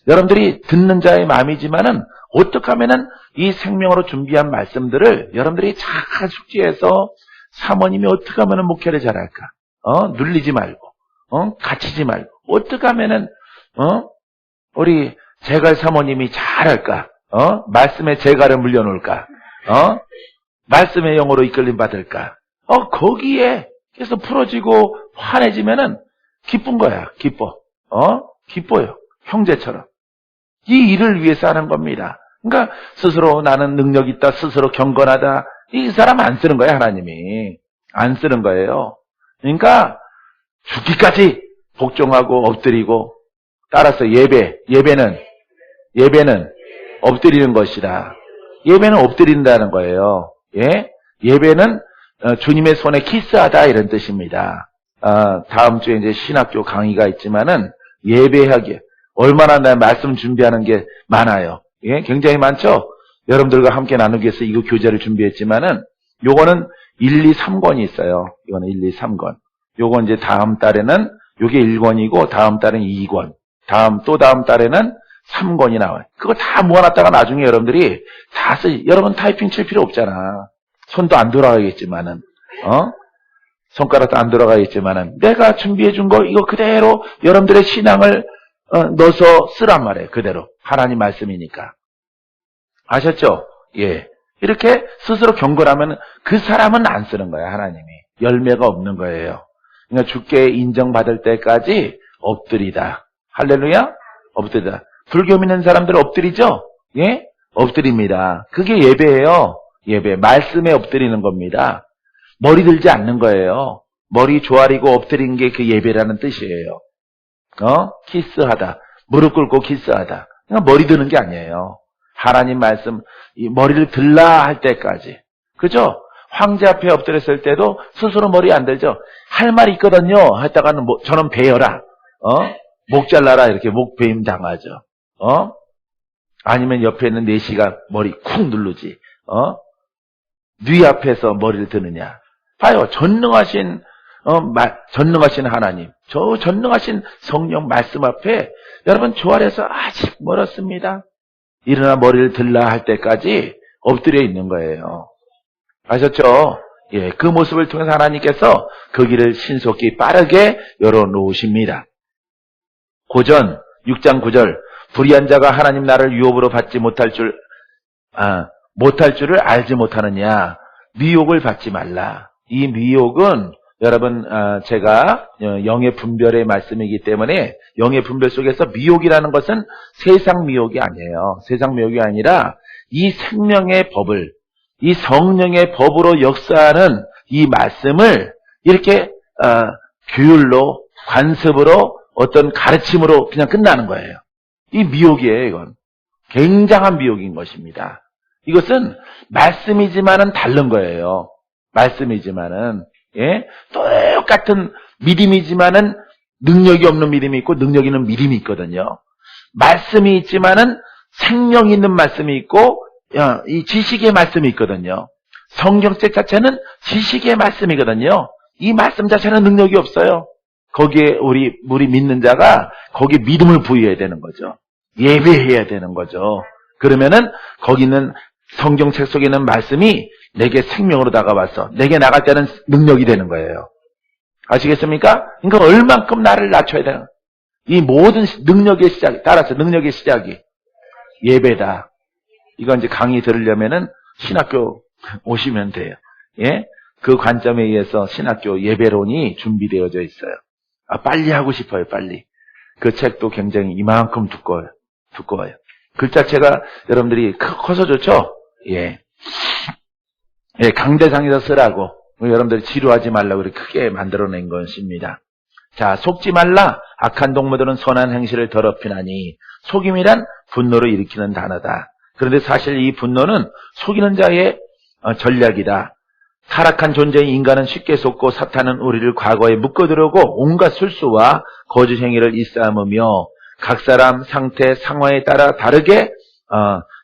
여러분들이 듣는 자의 마음이지만은 어떻게 하면은 이 생명으로 준비한 말씀들을 여러분들이 잘 숙지해서 사모님이 어떻게 하면은 목회를 잘할까? 눌리지 말고, 갇히지 말고, 어떻게 하면은, 우리 제갈 사모님이 잘할까? 말씀의 제갈을 물려놓을까? 말씀의 영으로 이끌림 받을까? 거기에 계속 풀어지고 환해지면은 기쁜 거야, 기뻐. 기뻐요. 형제처럼. 이 일을 위해서 하는 겁니다. 그러니까 스스로 나는 능력 있다, 스스로 경건하다. 이 사람 안 쓰는 거예요, 하나님이. 안 쓰는 거예요. 그러니까 죽기까지 복종하고 엎드리고, 따라서 예배는 엎드리는 것이다. 예배는 엎드린다는 거예요. 예? 예배는 주님의 손에 키스하다 이런 뜻입니다. 다음 주에 이제 신학교 강의가 있지만은 예배하기 얼마나 나 말씀 준비하는 게 많아요. 예? 굉장히 많죠? 여러분들과 함께 나누기 위해서 이거 교재를 준비했지만은 요거는 1, 2, 3권이 있어요. 이거는 1, 2, 3권. 요거 이제 다음 달에는 요게 1권이고 다음 달은 2권. 다음 달에는 3권이 나와요. 그거 다 모아놨다가 나중에 여러분들이 여러분 타이핑 칠 필요 없잖아. 손도 안 돌아가겠지만은, 손가락도 안 돌아가겠지만은, 내가 준비해준 거, 이거 그대로 여러분들의 신앙을, 넣어서 쓰란 말이에요. 그대로. 하나님 말씀이니까. 아셨죠? 예. 이렇게 스스로 경건하면 그 사람은 안 쓰는 거야, 하나님이. 열매가 없는 거예요. 그러니까 주께 인정받을 때까지 엎드리다. 할렐루야? 엎드리다. 불교 믿는 사람들 엎드리죠? 예? 엎드립니다. 그게 예배예요. 예배. 말씀에 엎드리는 겁니다. 머리 들지 않는 거예요. 머리 조아리고 엎드린 게 그 예배라는 뜻이에요. 키스하다. 무릎 꿇고 키스하다. 그러니까 머리 드는 게 아니에요. 하나님 말씀, 이 머리를 들라 할 때까지. 그죠? 황제 앞에 엎드렸을 때도 스스로 머리 안 들죠? 할 말이 있거든요. 했다가는 저는 베어라. 목 잘라라. 이렇게 목 베임 당하죠. 아니면 옆에 있는 내시가 머리 쿵 누르지. 네 앞에서 머리를 드느냐. 봐요. 전능하신 하나님, 저 전능하신 성령 말씀 앞에 여러분 조아려서 아직 멀었습니다. 일어나 머리를 들라 할 때까지 엎드려 있는 거예요. 아셨죠? 예, 그 모습을 통해서 하나님께서 그 길을 신속히 빠르게 열어놓으십니다. 고전 6장 9절 불의한 자가 하나님 나라를 유업으로 받지 못할 줄을 알지 못하느냐. 미혹을 받지 말라. 이 미혹은 여러분 제가 영의 분별의 말씀이기 때문에 영의 분별 속에서 미혹이라는 것은 세상 미혹이 아니에요. 세상 미혹이 아니라 이 생명의 법을, 이 성령의 법으로 역사하는 이 말씀을 이렇게 규율로, 관습으로, 어떤 가르침으로 그냥 끝나는 거예요. 이 미혹이에요, 이건. 굉장한 미혹인 것입니다. 이것은 말씀이지만은 다른 거예요. 말씀이지만은, 예? 똑같은 믿음이지만은 능력이 없는 믿음이 있고 능력 있는 믿음이 있거든요. 말씀이 있지만은 생명 있는 말씀이 있고 이 지식의 말씀이 있거든요. 성경책 자체는 지식의 말씀이거든요. 이 말씀 자체는 능력이 없어요. 거기에 우리 믿는 자가 거기에 믿음을 부여해야 되는 거죠. 예배해야 되는 거죠. 그러면은 거기 있는 성경책 속에 있는 말씀이 내게 생명으로 다가와서 내게 나갈 때는 능력이 되는 거예요. 아시겠습니까? 그러니까 얼만큼 나를 낮춰야 되는 거예요. 이 모든 능력의 시작이, 따라서 능력의 시작이 예배다. 이거 이제 강의 들으려면은 신학교 오시면 돼요. 예? 그 관점에 의해서 신학교 예배론이 준비되어져 있어요. 빨리 하고 싶어요, 빨리. 그 책도 굉장히 이만큼 두꺼워요. 글자체가 여러분들이 커서 좋죠? 예. 예, 강대상에서 쓰라고. 여러분들이 지루하지 말라고 이렇게 크게 만들어낸 것입니다. 자, 속지 말라. 악한 동무들은 선한 행실을 더럽히나니. 속임이란 분노를 일으키는 단어다. 그런데 사실 이 분노는 속이는 자의 전략이다. 타락한 존재인 인간은 쉽게 속고 사탄은 우리를 과거에 묶어두려고 온갖 술수와 거짓 행위를 일삼으며 각 사람 상태, 상황에 따라 다르게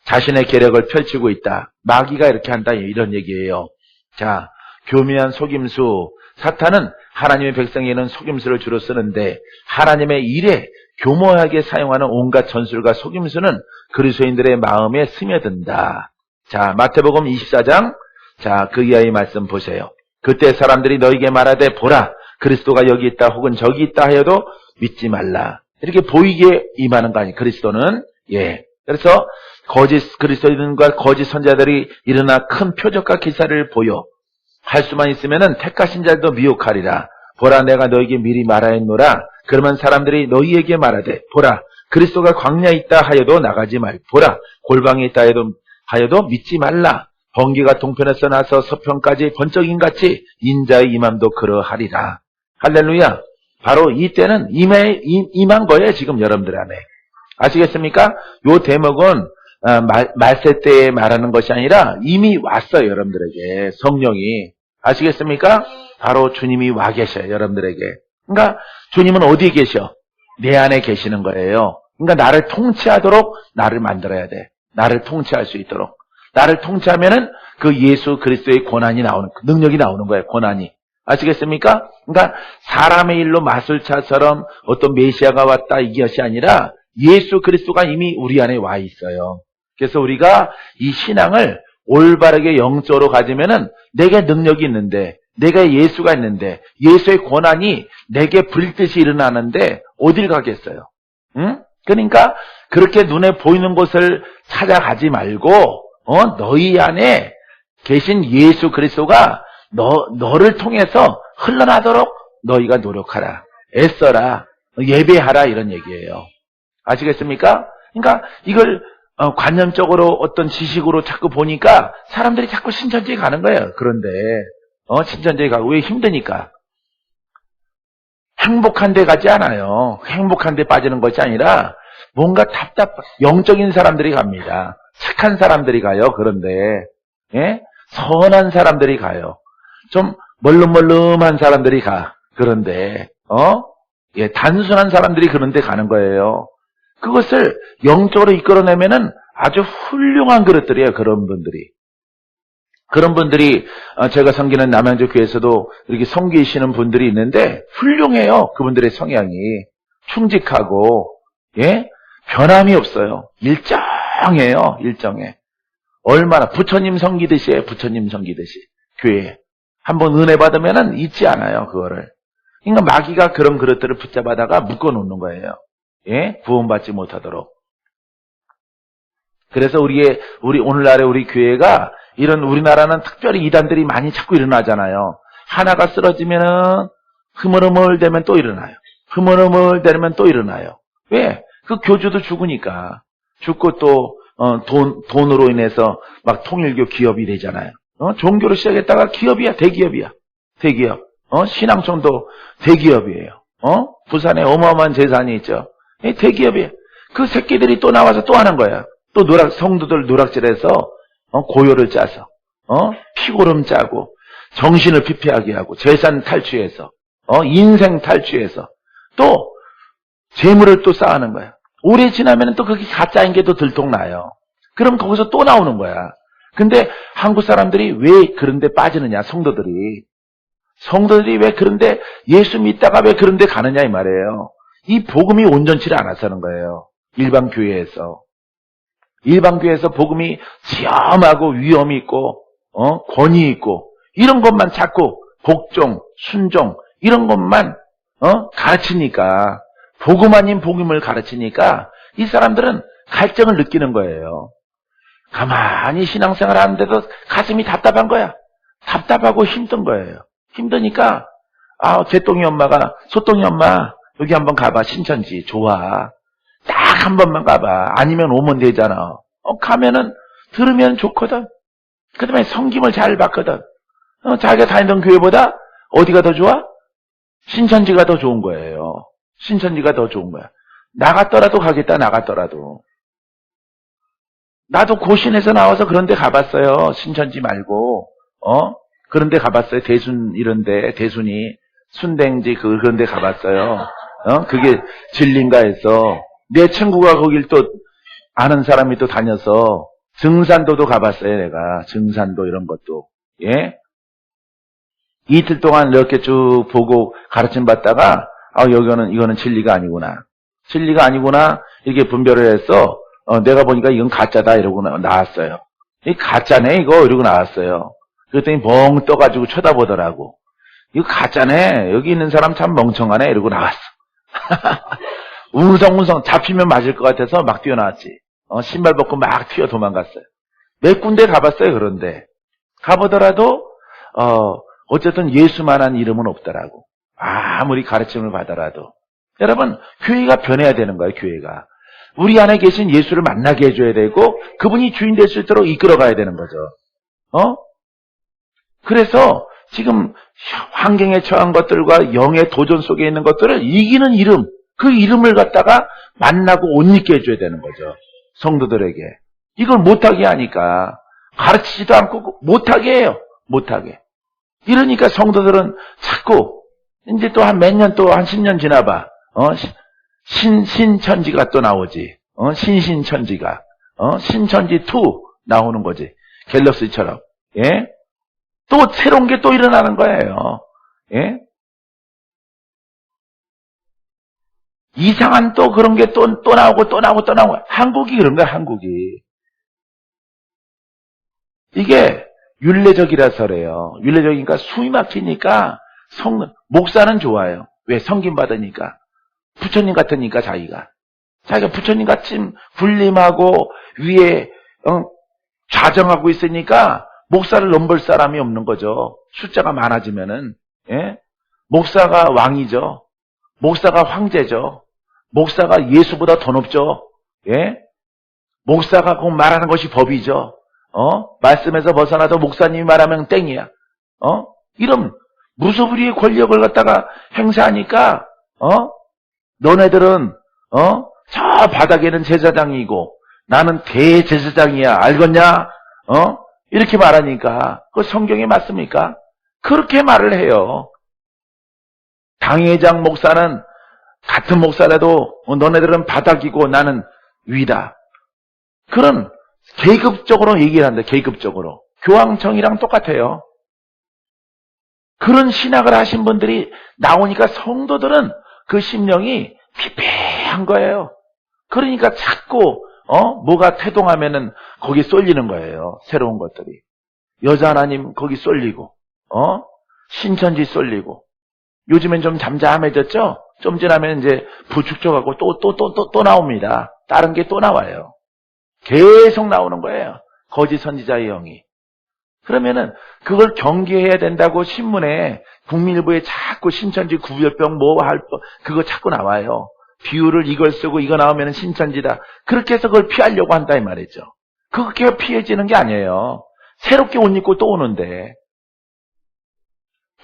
자신의 계략을 펼치고 있다. 마귀가 이렇게 한다. 이런 얘기예요. 자, 교묘한 속임수. 사탄은 하나님의 백성에게는 속임수를 주로 쓰는데 하나님의 일에 교모하게 사용하는 온갖 전술과 속임수는 그리스도인들의 마음에 스며든다. 자, 마태복음 24장. 자, 그 이하의 말씀 보세요. 그때 사람들이 너에게 말하되 보라, 그리스도가 여기 있다 혹은 저기 있다 하여도 믿지 말라. 이렇게 보이게 임하는 거 아니에요. 그리스도는. 예. 그래서 거짓 그리스도인과 거짓 선자들이 일어나 큰 표적과 기사를 보여 할 수만 있으면은 택하신 자들도 미혹하리라. 보라, 내가 너에게 미리 말하였노라. 그러면 사람들이 너희에게 말하되 보라, 그리스도가 광야에 있다 하여도 나가지 말. 보라, 골방에 있다 하여도 믿지 말라. 번개가 동편에서 나서 서편까지 번쩍임같이 인자의 임함도 그러하리라. 할렐루야. 바로 이때는 임한 거예요. 지금 여러분들 안에. 아시겠습니까? 요 대목은 말세 때에 말하는 것이 아니라 이미 왔어요. 여러분들에게. 성령이. 아시겠습니까? 바로 주님이 와 계셔요. 여러분들에게. 그러니까 주님은 어디에 계셔? 내 안에 계시는 거예요. 그러니까 나를 통치하도록 나를 만들어야 돼. 나를 통치할 수 있도록. 나를 통치하면은 그 예수 그리스도의 권한이 나오는, 능력이 나오는 거예요. 권한이. 아시겠습니까? 그러니까 사람의 일로 마술차처럼 어떤 메시아가 왔다 이것이 아니라 예수 그리스도가 이미 우리 안에 와 있어요. 그래서 우리가 이 신앙을 올바르게 영적으로 가지면은 내게 능력이 있는데, 내가 예수가 있는데, 예수의 권한이 내게 불듯이 일어나는데 어딜 가겠어요? 응? 그러니까 그렇게 눈에 보이는 곳을 찾아가지 말고 너희 안에 계신 예수 그리스도가 너를 통해서 흘러나도록 너희가 노력하라. 애써라. 예배하라. 이런 얘기예요. 아시겠습니까? 그러니까 이걸 관념적으로 어떤 지식으로 자꾸 보니까 사람들이 자꾸 신천지에 가는 거예요. 그런데 신천지에 가고 왜 힘드니까. 행복한 데 가지 않아요. 행복한 데 빠지는 것이 아니라 뭔가 영적인 사람들이 갑니다. 착한 사람들이 가요. 그런데 예? 선한 사람들이 가요. 좀 멀름멀름한 사람들이 가. 그런데 예, 단순한 사람들이 그런데 가는 거예요. 그것을 영적으로 이끌어내면은 아주 훌륭한 그릇들이에요. 그런 분들이 제가 섬기는 남양주 교회에서도 이렇게 섬기시는 분들이 있는데 훌륭해요. 그분들의 성향이 충직하고 예? 변함이 없어요. 일정해요. 일정해. 얼마나 부처님 섬기듯이 해요. 부처님 섬기듯이. 교회에. 한번 은혜 받으면은 잊지 않아요. 그거를. 그러니까 마귀가 그런 그릇들을 붙잡아다가 묶어놓는 거예요. 예? 구원받지 못하도록. 그래서 우리 오늘날의 우리 교회가 이런 우리나라는 특별히 이단들이 많이 자꾸 일어나잖아요. 하나가 쓰러지면은 흐물흐물되면 또 일어나요. 흐물흐물되면 또 일어나요. 왜? 그 교주도 죽으니까. 죽고 또 돈으로 인해서 막 통일교 기업이 되잖아요. 종교로 시작했다가 기업이야. 대기업이야. 대기업. 신앙촌도 대기업이에요. 부산에 어마어마한 재산이 있죠. 대기업이에요. 그 새끼들이 또 나와서 또 하는 거야. 또 성도들 누락질해서 고요를 짜서 피고름 짜고 정신을 피폐하게 하고 재산 탈취해서 인생 탈취해서 또 재물을 또 쌓아는 거야. 오래 지나면 또 그게 가짜인 게 또 들통나요. 그럼 거기서 또 나오는 거야. 근데 한국 사람들이 왜 그런데 빠지느냐, 성도들이 왜 그런데 예수 믿다가 왜 그런데 가느냐 이 말이에요. 이 복음이 온전치를 않아서는 거예요. 일반 교회에서 복음이 시험하고 위험이 있고 권위 있고 이런 것만 자꾸 복종, 순종 이런 것만 가르치니까 복음 아닌 복음을 가르치니까 이 사람들은 갈증을 느끼는 거예요. 가만히 신앙생활 하는데도 가슴이 답답한 거야. 답답하고 힘든 거예요. 힘드니까 개똥이 엄마가 소똥이 엄마 여기 한번 가봐. 신천지 좋아. 딱 한 번만 가봐. 아니면 오면 되잖아. 가면은 들으면 좋거든. 그 다음에 성김을 잘 받거든. 자기가 다니던 교회보다 어디가 더 좋아? 신천지가 더 좋은 거예요. 신천지가 더 좋은 거야. 나갔더라도 가겠다. 나갔더라도. 나도 고신에서 나와서 그런 데 가봤어요. 신천지 말고 그런 데 가봤어요. 대순 이런데 대순이 순댕지 그런 데 가봤어요. 그게 진리인가 해서 내 친구가 거길 또 아는 사람이 또 다녀서 증산도도 가봤어요. 내가 증산도 이런 것도 예 이틀 동안 이렇게 쭉 보고 가르침 받다가 이거는 진리가 아니구나. 이렇게 분별을 해서 내가 보니까 이건 가짜다 이러고 나왔어요. 이 가짜네 이거 이러고 나왔어요. 그랬더니 멍 떠가지고 쳐다보더라고. 이거 가짜네. 여기 있는 사람 참 멍청하네 이러고 나왔어. 웅성웅성 잡히면 맞을 것 같아서 막 뛰어나왔지. 신발 벗고 막 튀어 도망갔어요. 몇 군데 가봤어요. 그런데 가보더라도 어쨌든 예수만한 이름은 없더라고. 아무리 가르침을 받아라도. 여러분 교회가 변해야 되는 거예요. 교회가 우리 안에 계신 예수를 만나게 해줘야 되고 그분이 주인 될 수 있도록 이끌어가야 되는 거죠. 그래서 지금 환경에 처한 것들과 영의 도전 속에 있는 것들을 이기는 이름, 그 이름을 갖다가 만나고 옷 입게 해줘야 되는 거죠. 성도들에게. 이걸 못하게 하니까 가르치지도 않고 못하게 해요. 못하게. 이러니까 성도들은 자꾸 이제 또 한 몇 년 또 한 10년 지나봐. 신천지가 또 나오지. 신천지가. 신천지 2 나오는 거지. 갤럭시처럼. 예? 또 새로운 게 또 일어나는 거예요. 예? 이상한 또 그런 게 또 나오고. 한국이 그런 거야, 한국이. 이게 윤례적이라서래요. 윤례적이니까 숨이 막히니까 목사는 좋아요. 왜? 성김 받으니까. 부처님 같으니까 자기가 부처님 같이 군림하고 위에 좌정하고 있으니까 목사를 넘볼 사람이 없는 거죠. 숫자가 많아지면은. 예? 목사가 왕이죠. 목사가 황제죠. 목사가 예수보다 더 높죠. 예? 목사가 꼭 말하는 것이 법이죠. 말씀에서 벗어나도 목사님이 말하면 땡이야. 이런 무소불위의 권력을 갖다가 행사하니까 너네들은 저 바닥에는 제사장이고 나는 대제사장이야. 알겠냐? 이렇게 말하니까 그 성경에 맞습니까? 그렇게 말을 해요. 당회장 목사는 같은 목사라도 너네들은 바닥이고 나는 위다. 그런 계급적으로 얘기를 한다. 계급적으로. 교황청이랑 똑같아요. 그런 신학을 하신 분들이 나오니까 성도들은 그 심령이 피폐한 거예요. 그러니까 자꾸 뭐가 태동하면은 거기 쏠리는 거예요. 새로운 것들이. 여자 하나님 거기 쏠리고 신천지 쏠리고. 요즘엔 좀 잠잠해졌죠? 좀 지나면 이제 부축적하고 또 나옵니다. 다른 게 또 나와요. 계속 나오는 거예요. 거짓 선지자의 영이. 그러면은 그걸 경계해야 된다고 신문에 국민일보에 자꾸 신천지 구별병 그거 자꾸 나와요. 비유를 이걸 쓰고 이거 나오면 신천지다. 그렇게 해서 그걸 피하려고 한다 이 말이죠. 그렇게 피해지는 게 아니에요. 새롭게 옷 입고 또 오는데.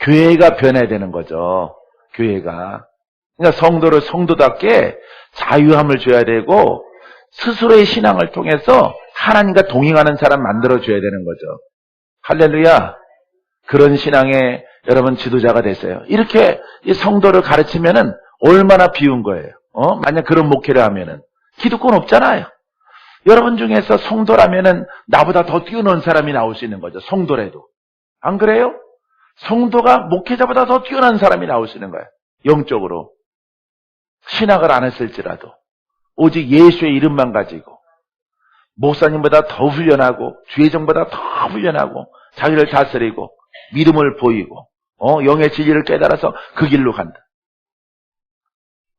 교회가 변해야 되는 거죠. 교회가. 그러니까 성도를 성도답게 자유함을 줘야 되고 스스로의 신앙을 통해서 하나님과 동행하는 사람 만들어줘야 되는 거죠. 할렐루야. 그런 신앙의 여러분 지도자가 됐어요. 이렇게 성도를 가르치면은 얼마나 비운 거예요. 만약 그런 목회를 하면은 기득권 없잖아요. 여러분 중에서 성도라면은 나보다 더 뛰어난 사람이 나올 수 있는 거죠. 성도라도. 안 그래요? 성도가 목회자보다 더 뛰어난 사람이 나올 수 있는 거예요. 영적으로. 신학을 안 했을지라도. 오직 예수의 이름만 가지고. 목사님보다 더 훈련하고, 주회장보다 더 훈련하고, 자기를 다스리고, 믿음을 보이고, 영의 진리를 깨달아서 그 길로 간다.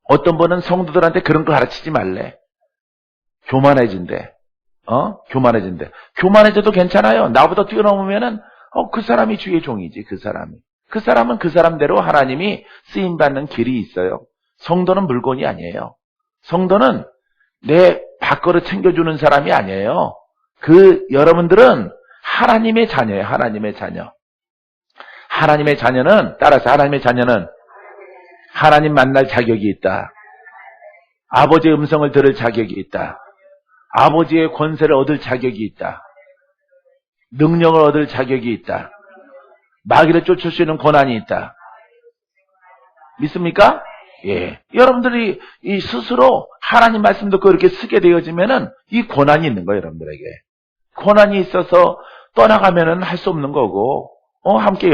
어떤 분은 성도들한테 그런 거 가르치지 말래. 교만해진대. 교만해진대. 교만해져도 괜찮아요. 나보다 뛰어넘으면은, 그 사람이 주의 종이지, 그 사람이. 그 사람은 그 사람대로 하나님이 쓰임받는 길이 있어요. 성도는 물건이 아니에요. 성도는 내 밥그릇 챙겨주는 사람이 아니에요. 여러분들은 하나님의 자녀예요, 하나님의 자녀. 하나님의 자녀는, 따라서 하나님의 자녀는 하나님 만날 자격이 있다. 아버지의 음성을 들을 자격이 있다. 아버지의 권세를 얻을 자격이 있다. 능력을 얻을 자격이 있다. 마귀를 쫓을 수 있는 권한이 있다. 믿습니까? 예. 여러분들이 이 스스로 하나님 말씀 듣고 이렇게 쓰게 되어지면은 이 권한이 있는 거예요, 여러분들에게. 권한이 있어서 떠나가면은 할 수 없는 거고, 함께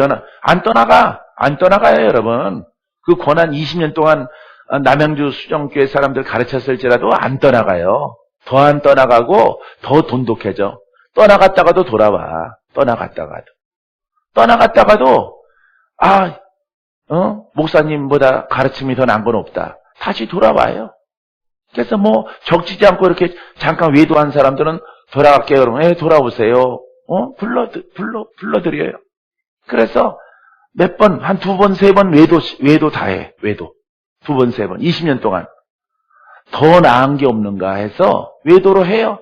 안 떠나가요, 여러분. 그 권한 20년 동안 남양주 수정교회 사람들 가르쳤을지라도 안 떠나가요. 더 안 떠나가고 더 돈독해져. 떠나갔다가도 돌아와. 떠나갔다가도 목사님보다 가르침이 더 난 건 없다. 다시 돌아와요. 그래서 적지지 않고 이렇게 잠깐 외도한 사람들은 돌아갈게요. 그러면 돌아오세요. 불러드려요. 그래서 몇 번, 한 2번, 3번 외도 다 해. 외도. 2번, 3번. 20년 동안. 더 나은 게 없는가 해서 외도로 해요.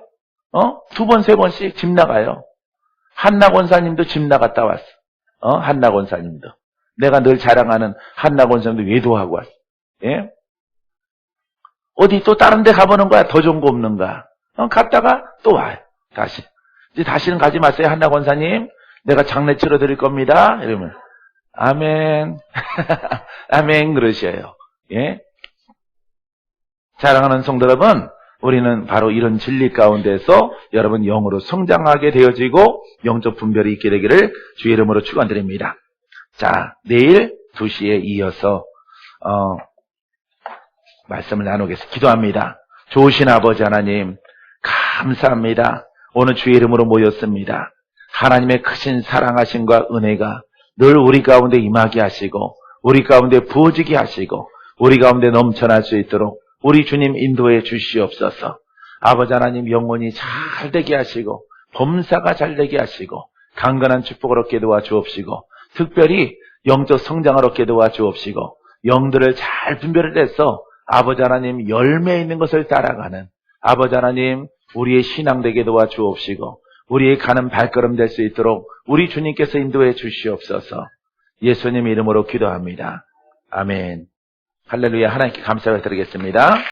2번, 3번씩 집 나가요. 한나 권사님도 집 나갔다 왔어. 한나 권사님도. 내가 늘 자랑하는 한나 권사님도 외도하고 왔어. 예? 어디 또 다른 데 가보는 거야. 더 좋은 거 없는가. 갔다가 또 와요. 다시. 이제 다시는 가지 마세요. 한나 권사님. 내가 장례 치러 드릴 겁니다. 이러면. 아멘. 아멘. 그러셔요. 예? 사랑하는 성도 여러분, 우리는 바로 이런 진리 가운데서 여러분 영으로 성장하게 되어지고 영적 분별이 있게 되기를 주의 이름으로 축원드립니다. 자, 내일 2시에 이어서 말씀을 나누겠습니다. 기도합니다. 좋으신 아버지 하나님, 감사합니다. 오늘 주의 이름으로 모였습니다. 하나님의 크신 사랑하심과 은혜가 늘 우리 가운데 임하게 하시고 우리 가운데 부어지게 하시고 우리 가운데 넘쳐날 수 있도록 우리 주님 인도해 주시옵소서. 아버지 하나님 영혼이 잘 되게 하시고 범사가 잘 되게 하시고 강건한 축복을 얻게 도와주옵시고 특별히 영적 성장을 얻게 도와주옵시고 영들을 잘 분별을 해서 아버지 하나님 열매 있는 것을 따라가는 아버지 하나님 우리의 신앙 되게 도와주옵시고 우리의 가는 발걸음 될 수 있도록 우리 주님께서 인도해 주시옵소서. 예수님 이름으로 기도합니다. 아멘. 할렐루야. 하나님께 감사를 드리겠습니다.